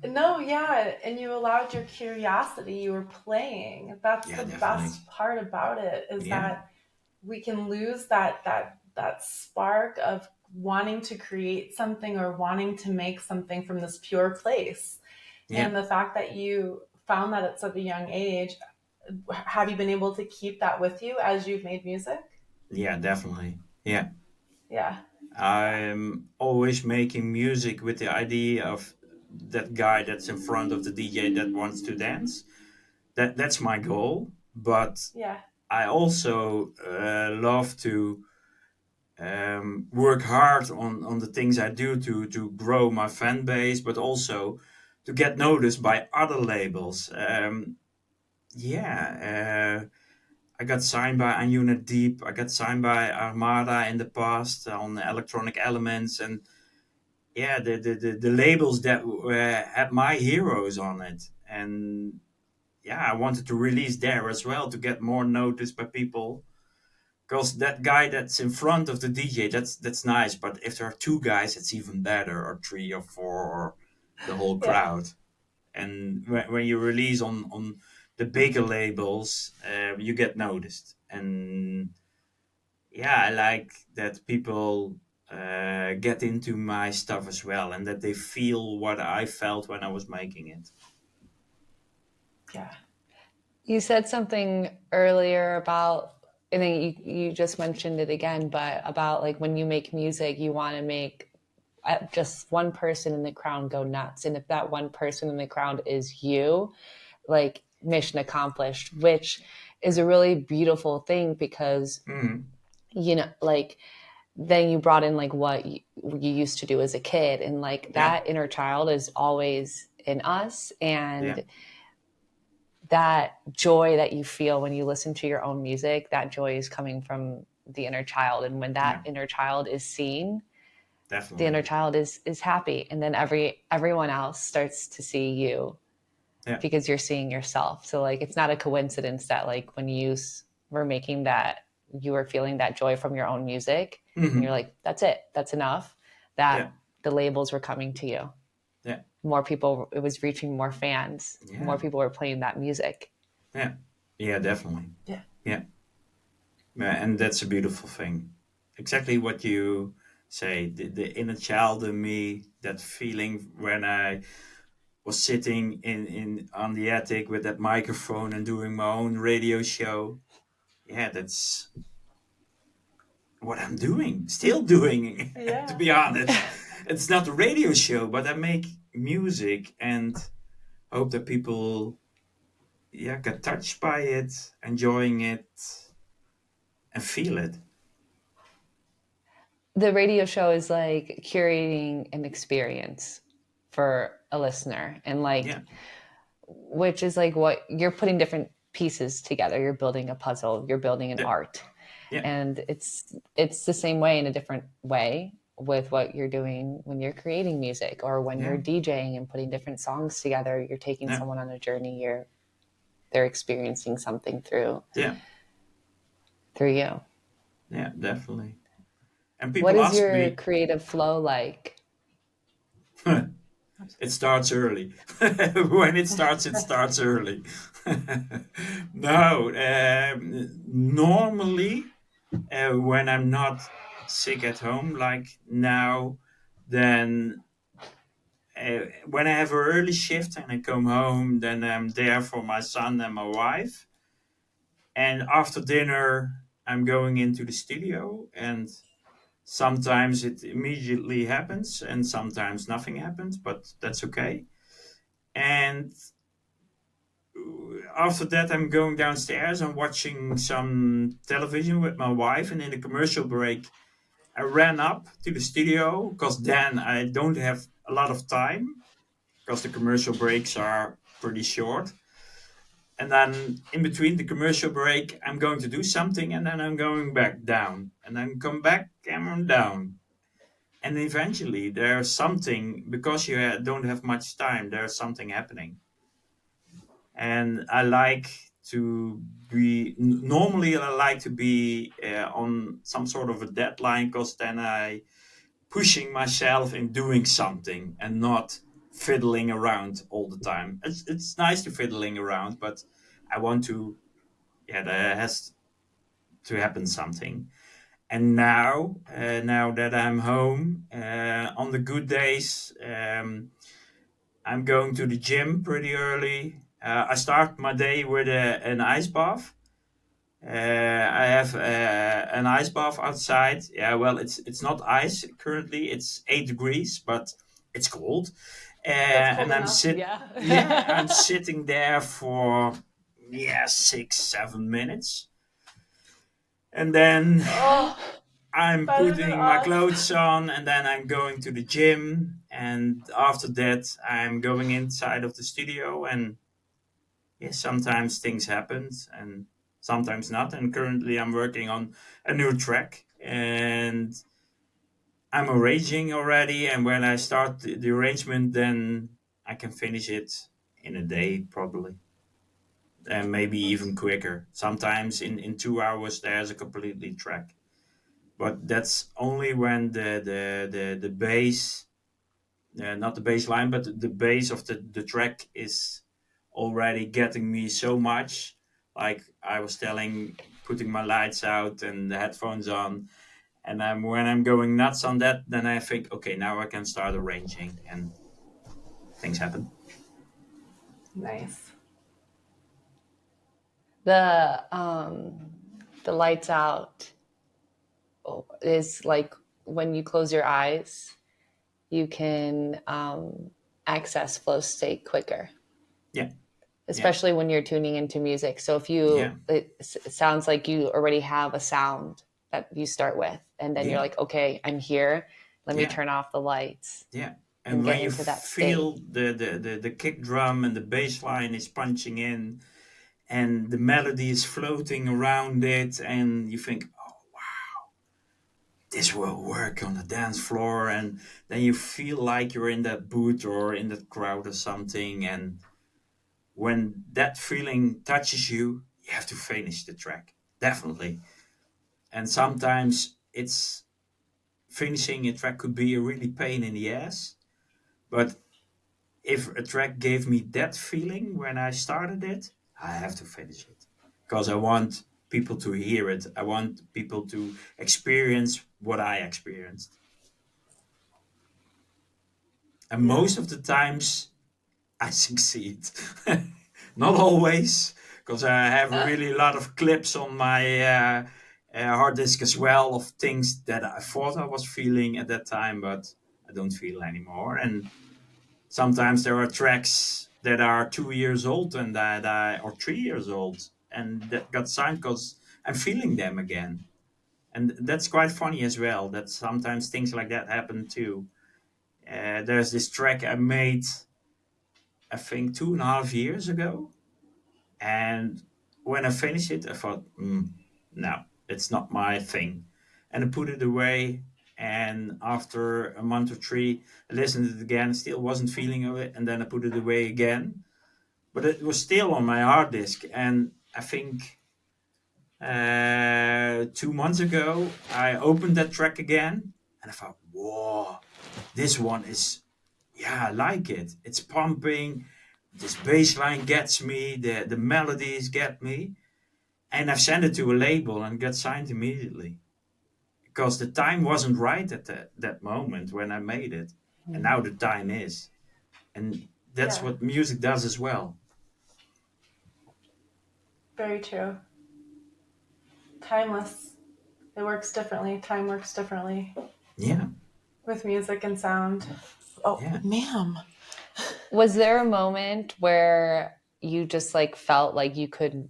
No, yeah, and you allowed your curiosity. You were playing. That's Yeah, the definitely. best part about it is Yeah, that we can lose that spark of wanting to create something or wanting to make something from this pure place. yeah, And the fact that you found that at such a young age, have you been able to keep that with you as you've made music? yeah, definitely. Yeah, Yeah. Yeah. I'm always making music with the idea of that guy that's in front of the DJ that wants to dance. That's my goal. But Yeah. I also love to work hard on the things I do to grow my fan base, but also to get noticed by other labels. Yeah, I got signed by Unit Deep. I got signed by Armada in the past on Electronic Elements, and yeah, the labels that had my heroes on it, and yeah, I wanted to release there as well to get more noticed by people. Because that guy that's in front of the DJ, that's nice. But if there are two guys, it's even better, or three, or four, or the whole Yeah. crowd. And when you release on the bigger labels, you get noticed. And yeah, I like that people get into my stuff as well, and that they feel what I felt when I was making it. Yeah. You said something earlier about, and then you just mentioned it again, but about like when you make music, you want to make just one person in the crowd go nuts. And if that one person in the crowd is you, like mission accomplished, which is a really beautiful thing because, Mm, like then you brought in like what you used to do as a kid. And like yeah, that inner child is always in us. yeah, And that joy that you feel when you listen to your own music, that joy is coming from the inner child. And when that yeah, inner child is seen, the definitely. inner child is happy. And then everyone else starts to see you Yeah, because you're seeing yourself. So like it's not a coincidence that like when you were making that, you were feeling that joy from your own music and you're hmm, like, that's it, that's enough, that yeah, the labels were coming to you. yeah, More people, it was reaching more fans, more yeah, people were playing that music. yeah, yeah, definitely. Yeah. Yeah. Yeah, and that's a beautiful thing. Exactly what you say. The inner child in me, that feeling when I was sitting in on the attic with that microphone and doing my own radio show. Yeah, that's what I'm doing. Still doing, to Yeah. be honest. It's not a radio show, but I make music and hope that people yeah get touched by it, enjoying it and feel it. The radio show is like curating an experience for a listener, and like Yeah, which is like what you're putting different pieces together, you're building a puzzle, you're building an yeah, art. yeah, And it's the same way in a different way with what you're doing when you're creating music or when yeah, you're DJing and putting different songs together. You're taking yeah, someone on a journey, they're experiencing something yeah. through you. Yeah, definitely. And What people is ask your me, creative flow like? it starts early. When it starts early. No, normally when I'm not sick at home, like now, then when I have an early shift and I come home, then I'm there for my son and my wife. And after dinner, I'm going into the studio, and sometimes it immediately happens, and sometimes nothing happens, but that's okay. And after that, I'm going downstairs and watching some television with my wife. And in the commercial break, I ran up to the studio because then I don't have a lot of time because the commercial breaks are pretty short. And then in between the commercial break, I'm going to do something, and then I'm going back down, and then come back and I'm down. And eventually there's something, because you don't have much time, there's something happening. And I like to normally I like to be on some sort of a deadline, because then I pushing myself in doing something and not fiddling around all the time. It's nice to fiddling around, but I want to, yeah, there has to happen something. And now that I'm home, on the good days, I'm going to the gym pretty early. I start my day with an ice bath. I have an ice bath outside. Yeah, well, it's not ice currently. It's 8 degrees, but it's cold. That's cold And enough. yeah, I'm Yeah. sitting there for, yeah, 6 7 minutes, and then Oh, I'm better than putting my us. clothes on, and then I'm going to the gym, and after that I'm going inside of the studio, and yeah, sometimes things happen and sometimes not. And currently I'm working on a new track, and I'm arranging already, and when I start the arrangement, then I can finish it in a day probably, and maybe even That's quicker. Sometimes in 2 hours there's a completely track, but that's only when the bass, not the bass line, but the bass of the track is already getting me so much. Like I was telling, putting my lights out and the headphones on, and when I'm going nuts on that, then I think, okay, now I can start arranging, and things happen. nice. The lights out is like when you close your eyes, you can access flow state quicker, Yeah, yeah, especially when you're tuning into music. So if you, yeah, it sounds like you already have a sound that you start with, and then you're yeah, like, okay, I'm here. Let me yeah, turn off the lights yeah. and And get when you into that state. feel the kick drum and the bass line is punching in, and the melody is floating around it, and you think, oh, this will work on the dance floor, and then you feel like you're in that booth or in that crowd or something. And when that feeling touches you, you have to finish the track, definitely. And sometimes it's finishing a track could be a really pain in the ass, but if a track gave me that feeling when I started it, I have to finish it, because I want people to hear it. I want people to experience what I experienced. And Yeah. most of the times I succeed. Not always, because I have a really lot of clips on my hard disk as well, of things that I thought I was feeling at that time, but I don't feel anymore. And sometimes there are tracks that are 2 years old and or 3 years old, and that got signed because I'm feeling them again. And that's quite funny as well. That sometimes things like that happen too. There's this track I made, I think 2.5 years ago, and when I finished it, I thought, no, it's not my thing, and I put it away. And after a month or three, I listened to it again, still wasn't feeling it, and then I put it away again. But it was still on my hard disk, and I think 2 months ago I opened that track again, and I thought, whoa, this one is, yeah, I like it. It's pumping. This bass line gets me. The melodies get me. And I've sent it to a label and got signed immediately, because the time wasn't right at that moment when I made it. And now the time is. And that's Yeah. what music does as well. Very true. Timeless. It works differently. Time works differently Yeah, with music and sound. Oh, yeah. ma'am. Was there a moment where you just like felt like you could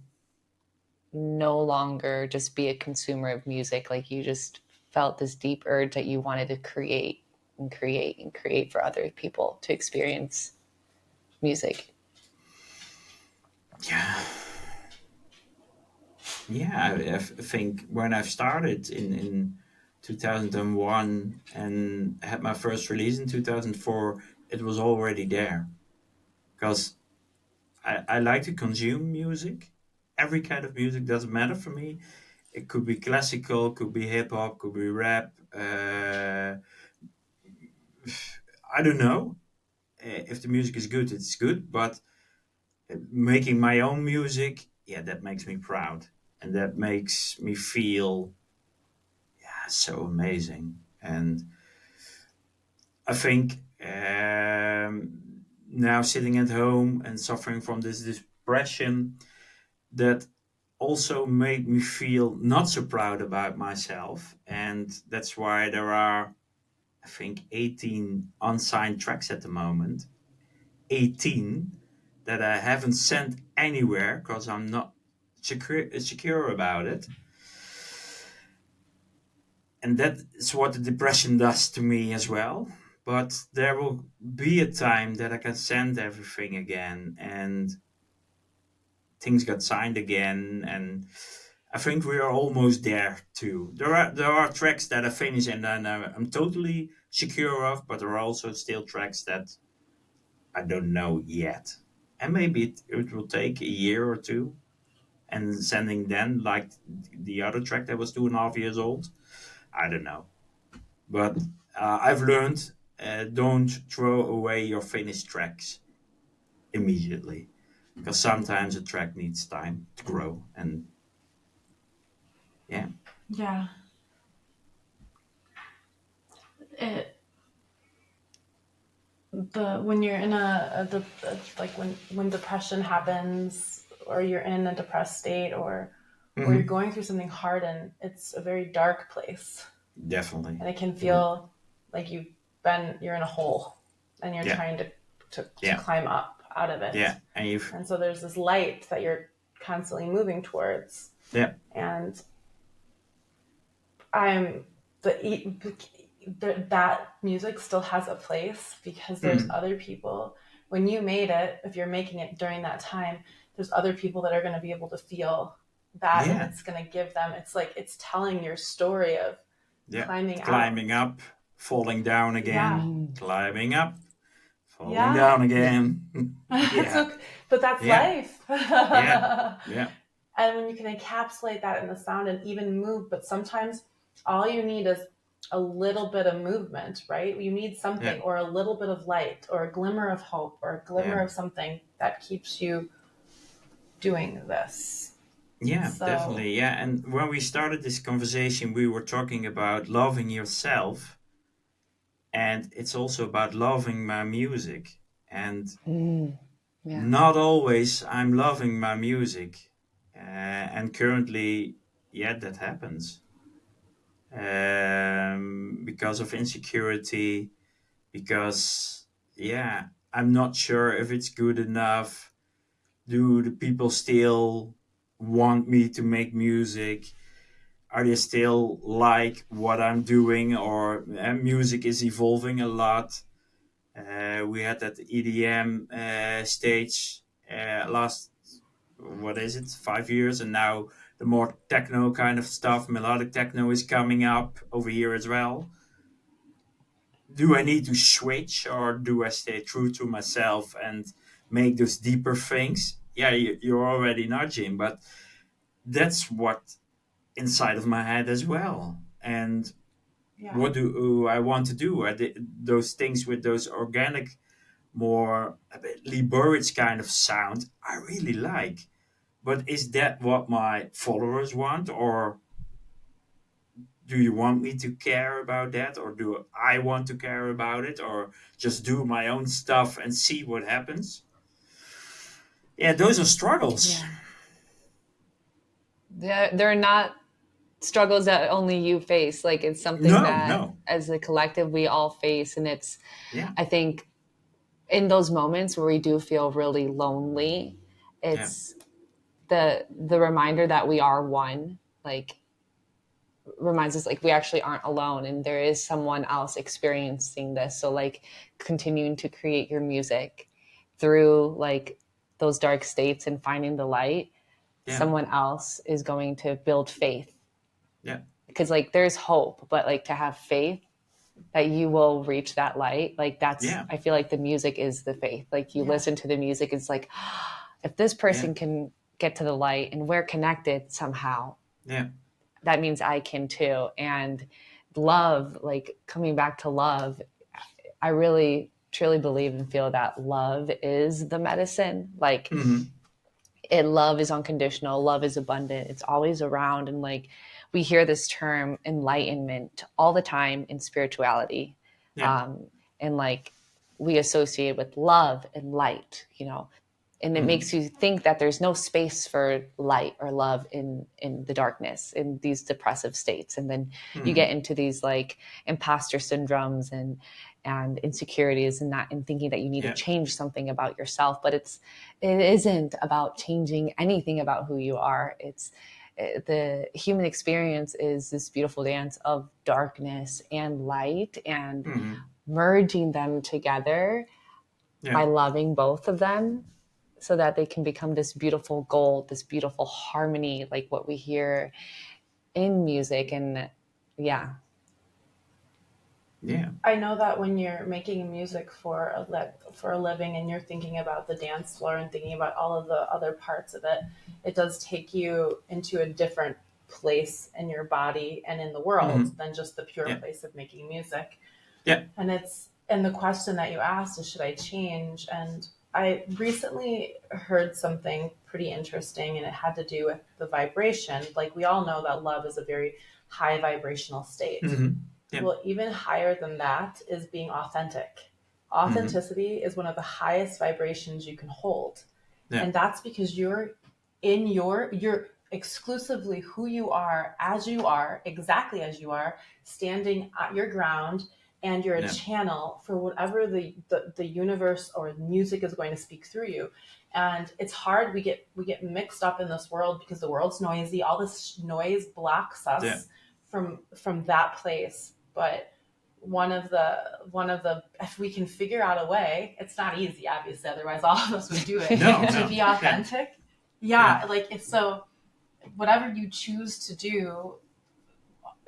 no longer just be a consumer of music? Like you just felt this deep urge that you wanted to create and create and create for other people to experience music? Yeah. Yeah, I think when I've started in 2001 and had my first release in 2004, it was already there. Because I like to consume music. Every kind of music doesn't matter for me. It could be classical, could be hip hop, could be rap. I don't know. If the music is good, it's good. But making my own music, yeah, that makes me proud. And that makes me feel, yeah, so amazing. And I think now sitting at home and suffering from this depression, that also made me feel not so proud about myself. And that's why there are, I think, 18 unsigned tracks at the moment. 18 that I haven't sent anywhere because I'm not secure about it. And that's what the depression does to me as well. But there will be a time that I can send everything again, and things got signed again, and I think we are almost there too. There are tracks that I finish and then I'm totally secure of, but there are also still tracks that I don't know yet, and maybe it will take a year or two. And sending then, like the other track that was 2.5 years old, I don't know. But I've learned, don't throw away your finished tracks immediately, because sometimes a track needs time to grow. And yeah. Yeah. It the when you're in like when depression happens, or you're in a depressed state, or you're Hmm. going through something hard, and it's a very dark place, Definitely. and it can Yeah. feel like you're in a hole, and you're Yeah. trying to Yeah. climb up out of it. Yeah. And you've, And so there's this light that you're constantly moving towards. yeah. And I'm that music still has a place, because there's Hmm. other people. When you made it, if you're making it during that time, there's other people that are going to be able to feel that, and Yeah. it's going to give them, it's like it's telling your story of Yeah. climbing out. Climbing up, falling down Yeah. again, climbing up, falling Yeah. down again. It's Yeah. okay, but that's Yeah. life. Yeah. Yeah. And when you can encapsulate that in the sound and even move, but sometimes all you need is a little bit of movement, right? You need Yeah. something, or a little bit of light, or a glimmer of hope, or a glimmer Yeah. of something that keeps you doing this. Yeah, So, definitely. Yeah. And when we started this conversation, we were talking about loving yourself. And it's also about loving my music. And Yeah. not always I'm loving my music. And currently, yeah, that happens. Because of insecurity, because, yeah, I'm not sure if it's good enough. Do the people still want me to make music? Are they still like what I'm doing? Or music is evolving a lot. We had that EDM stage last, what is it, 5 years, and now the more techno kind of stuff, melodic techno, is coming up over here as well. Do I need to switch, or do I stay true to myself and make those deeper things? Yeah, you're already nudging, but that's what inside of my head as well. And yeah. what do I want to do? Those things with those organic, more a bit Lee Burridge kind of sound, I really like. But is that what my followers want, or do you want me to care about that, or do I want to care about it, or just do my own stuff and see what happens? Yeah, those are struggles. Yeah. They're not struggles that only you face. Like, it's something No, that no. as a collective we all face. And it's, Yeah, I think, in those moments where we do feel really lonely, yeah, it's the reminder that we are one. Like, reminds us like we actually aren't alone, and there is someone else experiencing this. So like, continuing to create your music through like those dark states and finding the light, yeah, someone else is going to build faith yeah. because like there's hope, but like to have faith that you will reach that light, like that's, Yeah. I feel like the music is the faith. Like you Yeah. listen to the music, it's like, if this person Yeah. can get to the light and we're connected somehow, Yeah. that means I can too. And love, like coming back to love, I really truly believe and feel that love is the medicine. Like Mm-hmm. love is unconditional, love is abundant, it's always around. And like we hear this term enlightenment all the time in spirituality. Yeah. um, and like we associate with love and light, and it Mm-hmm. makes you think that there's no space for light or love in the darkness, in these depressive states. And then you Mm-hmm. get into these like imposter syndromes and insecurities, and that, and thinking that you need to Yeah. change something about yourself. But it isn't about changing anything about who you are. It's the human experience is this beautiful dance of darkness and light, and Mm-hmm. merging them together Yeah. by loving both of them, so that they can become this beautiful gold, this beautiful harmony, like what we hear in music. And yeah. Yeah. I know that when you're making music for for a living and you're thinking about the dance floor and thinking about all of the other parts of it, it does take you into a different place in your body and in the world Mm-hmm. than just the pure Yeah. place of making music. Yeah. And the question that you asked is, should I change? And I recently heard something pretty interesting, and it had to do with the vibration. Like, we all know that love is a very high vibrational state. Mm-hmm. Yeah. Well, even higher than that is being authentic. Mm-hmm. Authenticity is one of the highest vibrations you can hold. Yeah. And that's because you're exclusively who you are, as you are, exactly as you are, standing at your ground, and you're a Yeah. channel for whatever the universe or music is going to speak through you. And it's hard. We get mixed up in this world because the world's noisy. All this noise blocks Yeah. us from that place. But one of the if we can figure out a way, it's not easy, obviously, otherwise all of us would do it, No. to No. be Yeah. authentic. Yeah. Yeah, like it's so whatever you choose to do,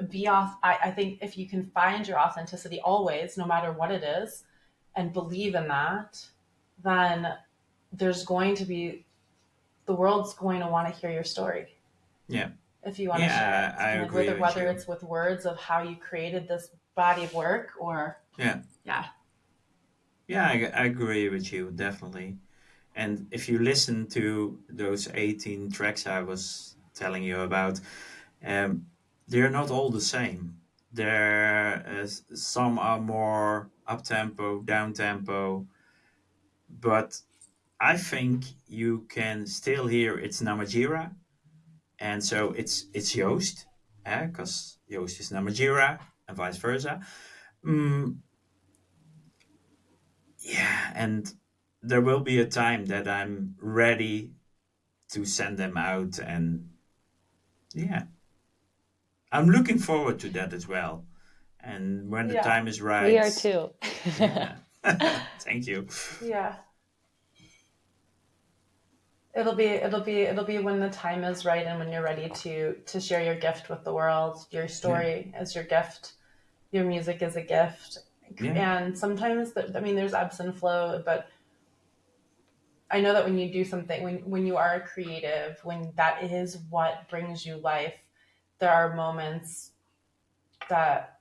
be off. I think if you can find your authenticity always, no matter what it is, and believe in that, then there's going to be the world's going to want to hear your story Yeah. if you want to share Yeah. it. I And agree with whether you. it's with words of how you created this body of work, or Yeah. yeah. Yeah. I agree with you definitely. And if you listen to those 18 tracks I was telling you about, um, they're not all the same. There, some are more up tempo, down tempo, but I think you can still hear it's Namatjira, and so it's Joost, because Joost is Namatjira, and vice versa. Mm, yeah, and there will be a time that I'm ready to send them out, and yeah, I'm looking forward to that as well. And when the Yeah. time is We right, are too. yeah. Thank you. Yeah. It'll be when the time is right, and when you're ready to share your gift with the world. Your Yeah, story is your gift. Your music is a gift. yeah, And sometimes I mean, there's ebbs and flow, but I know that when you do something, when you are a creative, when that is what brings you life, there are moments that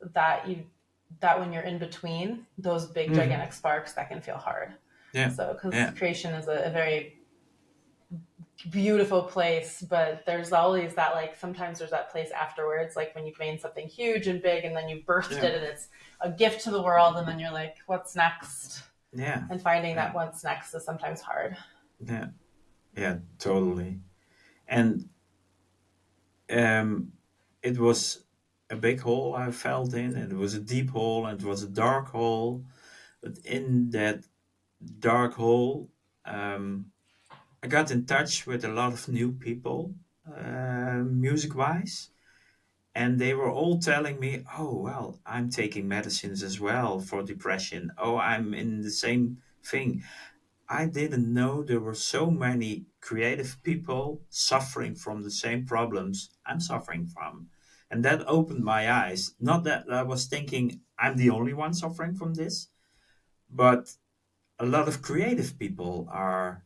when you're in between those big hmm, gigantic sparks, that can feel hard. yeah, So, because yeah, creation is a very beautiful place, but there's always that, like, sometimes there's that place afterwards, like when you've made something huge and big and then you birthed yeah, it and it's a gift to the world, and then you're like, what's next? yeah, And finding yeah, that what's next is sometimes hard. yeah, yeah, totally. And um, it was a big hole I felt in, and it was a deep hole, and it was a dark hole. But in that dark hole, I got in touch with a lot of new people, music wise. And they were all telling me, oh, well, I'm taking medicines as well for depression. Oh, I'm in the same thing. I didn't know there were so many creative people suffering from the same problems I'm suffering from. And that opened my eyes. Not that I was thinking I'm the only one suffering from this, but a lot of creative people are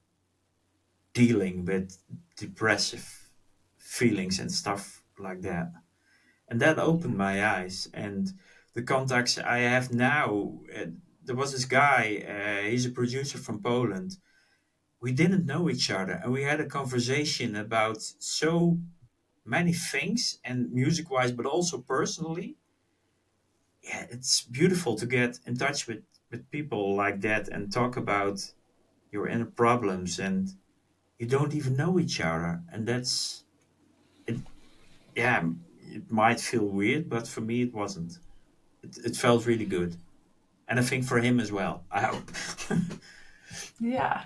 dealing with depressive feelings and stuff like that. And that opened my eyes. And the contacts I have now, there was this guy, he's a producer from Poland. We didn't know each other, and we had a conversation about so many things, and music wise, but also personally. Yeah, it's beautiful to get in touch with people like that and talk about your inner problems, and you don't even know each other. And that's it. Yeah, it might feel weird, but for me, it wasn't. It felt really good. And I think for him as well, I hope. Yeah.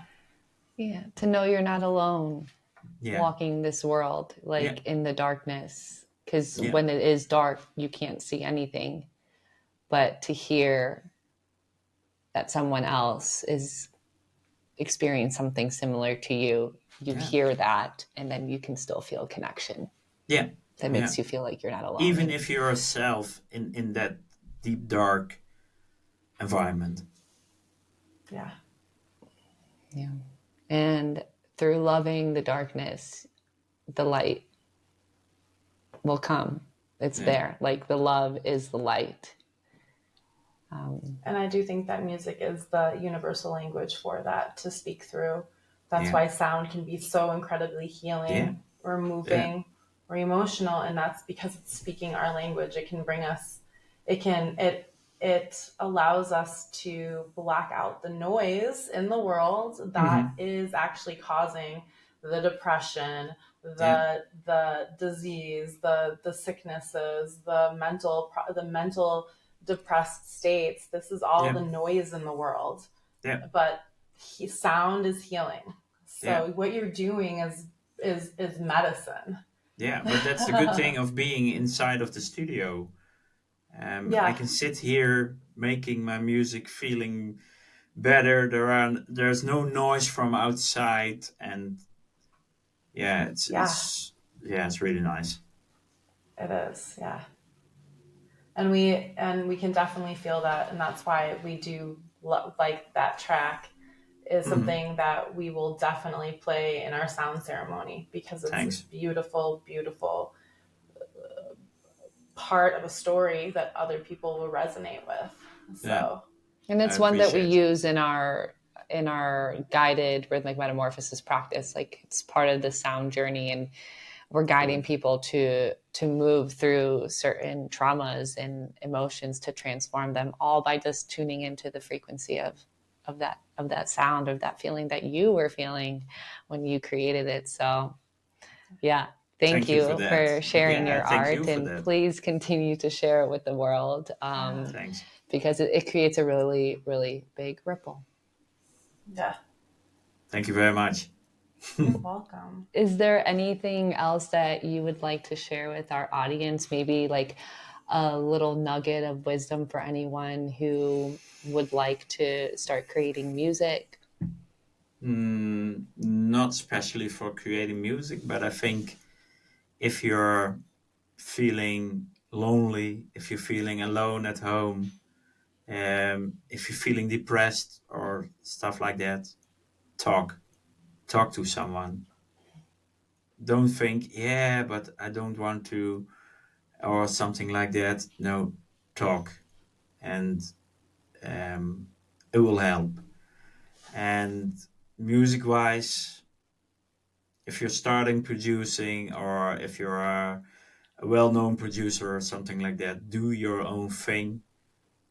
Yeah, to know you're not alone Yeah, walking this world, yeah, like in the darkness. Because yeah, when it is dark, you can't see anything. But to hear that someone else is experiencing something similar to you, you yeah, hear that, and then you can still feel connection. yeah, That yeah. makes you feel like you're not alone. Even if you're a self in that deep dark environment. Yeah. Yeah. And through loving the darkness, the light will come. It's Yeah, there. Like the love is the light. And I do think that music is the universal language for that to speak through. That's yeah, why sound can be so incredibly yeah, healing or yeah, moving or emotional, and that's because it's speaking our language. It can bring us, it allows us to black out the noise in the world that hmm, is actually causing the depression, yeah, the disease, the sicknesses, the mental depressed states. This is all yeah, the noise in the world, yeah, but sound is healing. yeah, So what you're doing is medicine. yeah. But that's the good thing of being inside of the studio. I Yeah, can sit here making my music, feeling better. There's no noise from outside, and yeah, yeah, it's really nice. it is. Yeah, and we can definitely feel that, and that's why we do like that track is Hmm. something that we will definitely play in our sound ceremony because it's this Thanks. beautiful, beautiful part of a story that other people will resonate with. Yeah, So And I it's one that we appreciate. use in our guided rhythmic metamorphosis practice. Like it's part of the sound journey, and we're guiding Cool. people to move through certain traumas and emotions to transform them, all by just tuning into the frequency of that sound, of that feeling that you were feeling when you created it. So yeah, thank Thank you for you that. for sharing Yeah, your thank you art, for and that. please continue to share it with the world, yeah, Thanks. because it creates a really, really big ripple. yeah, Thank you very much. you're welcome. Is there anything else that you would like to share with our audience? Maybe like a little nugget of wisdom for anyone who would like to start creating music? Not especially for creating music, but I think if you're feeling lonely, if you're feeling alone at home, if you're feeling depressed or stuff like that, talk. Talk to someone. Don't think, yeah, but I don't want to, or something like that. No, talk, and it will help. And music wise, if you're starting producing, or if you're a well known producer or something like that, do your own thing,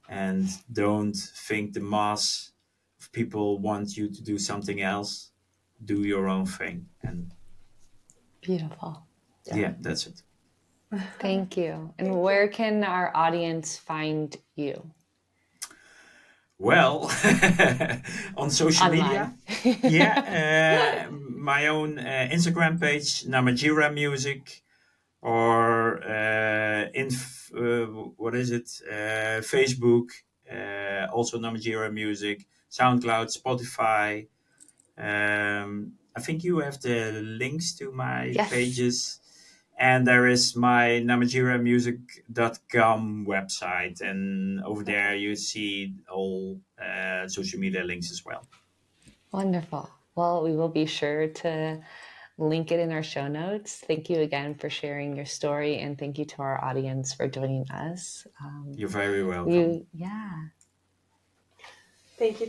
and don't think the mass of people want you to do something else. Do your own thing. And Beautiful. Yeah. yeah, that's it. Thank you. And Thank you. where can our audience find you? Well, on social media, Online. yeah, my own Instagram page, Namatjira Music, or what is it? Facebook, also Namatjira Music, SoundCloud, Spotify. I think you have the links to my Yes. pages, And there is my namatjiramusic.com website. And over there you see all social media links as well. Wonderful. Well, we will be sure to link it in our show notes. Thank you again for sharing your story, and thank you to our audience for joining us. You're very welcome. Yeah. Thank you.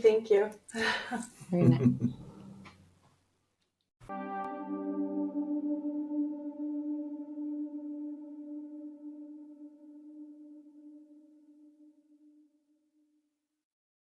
Very nice.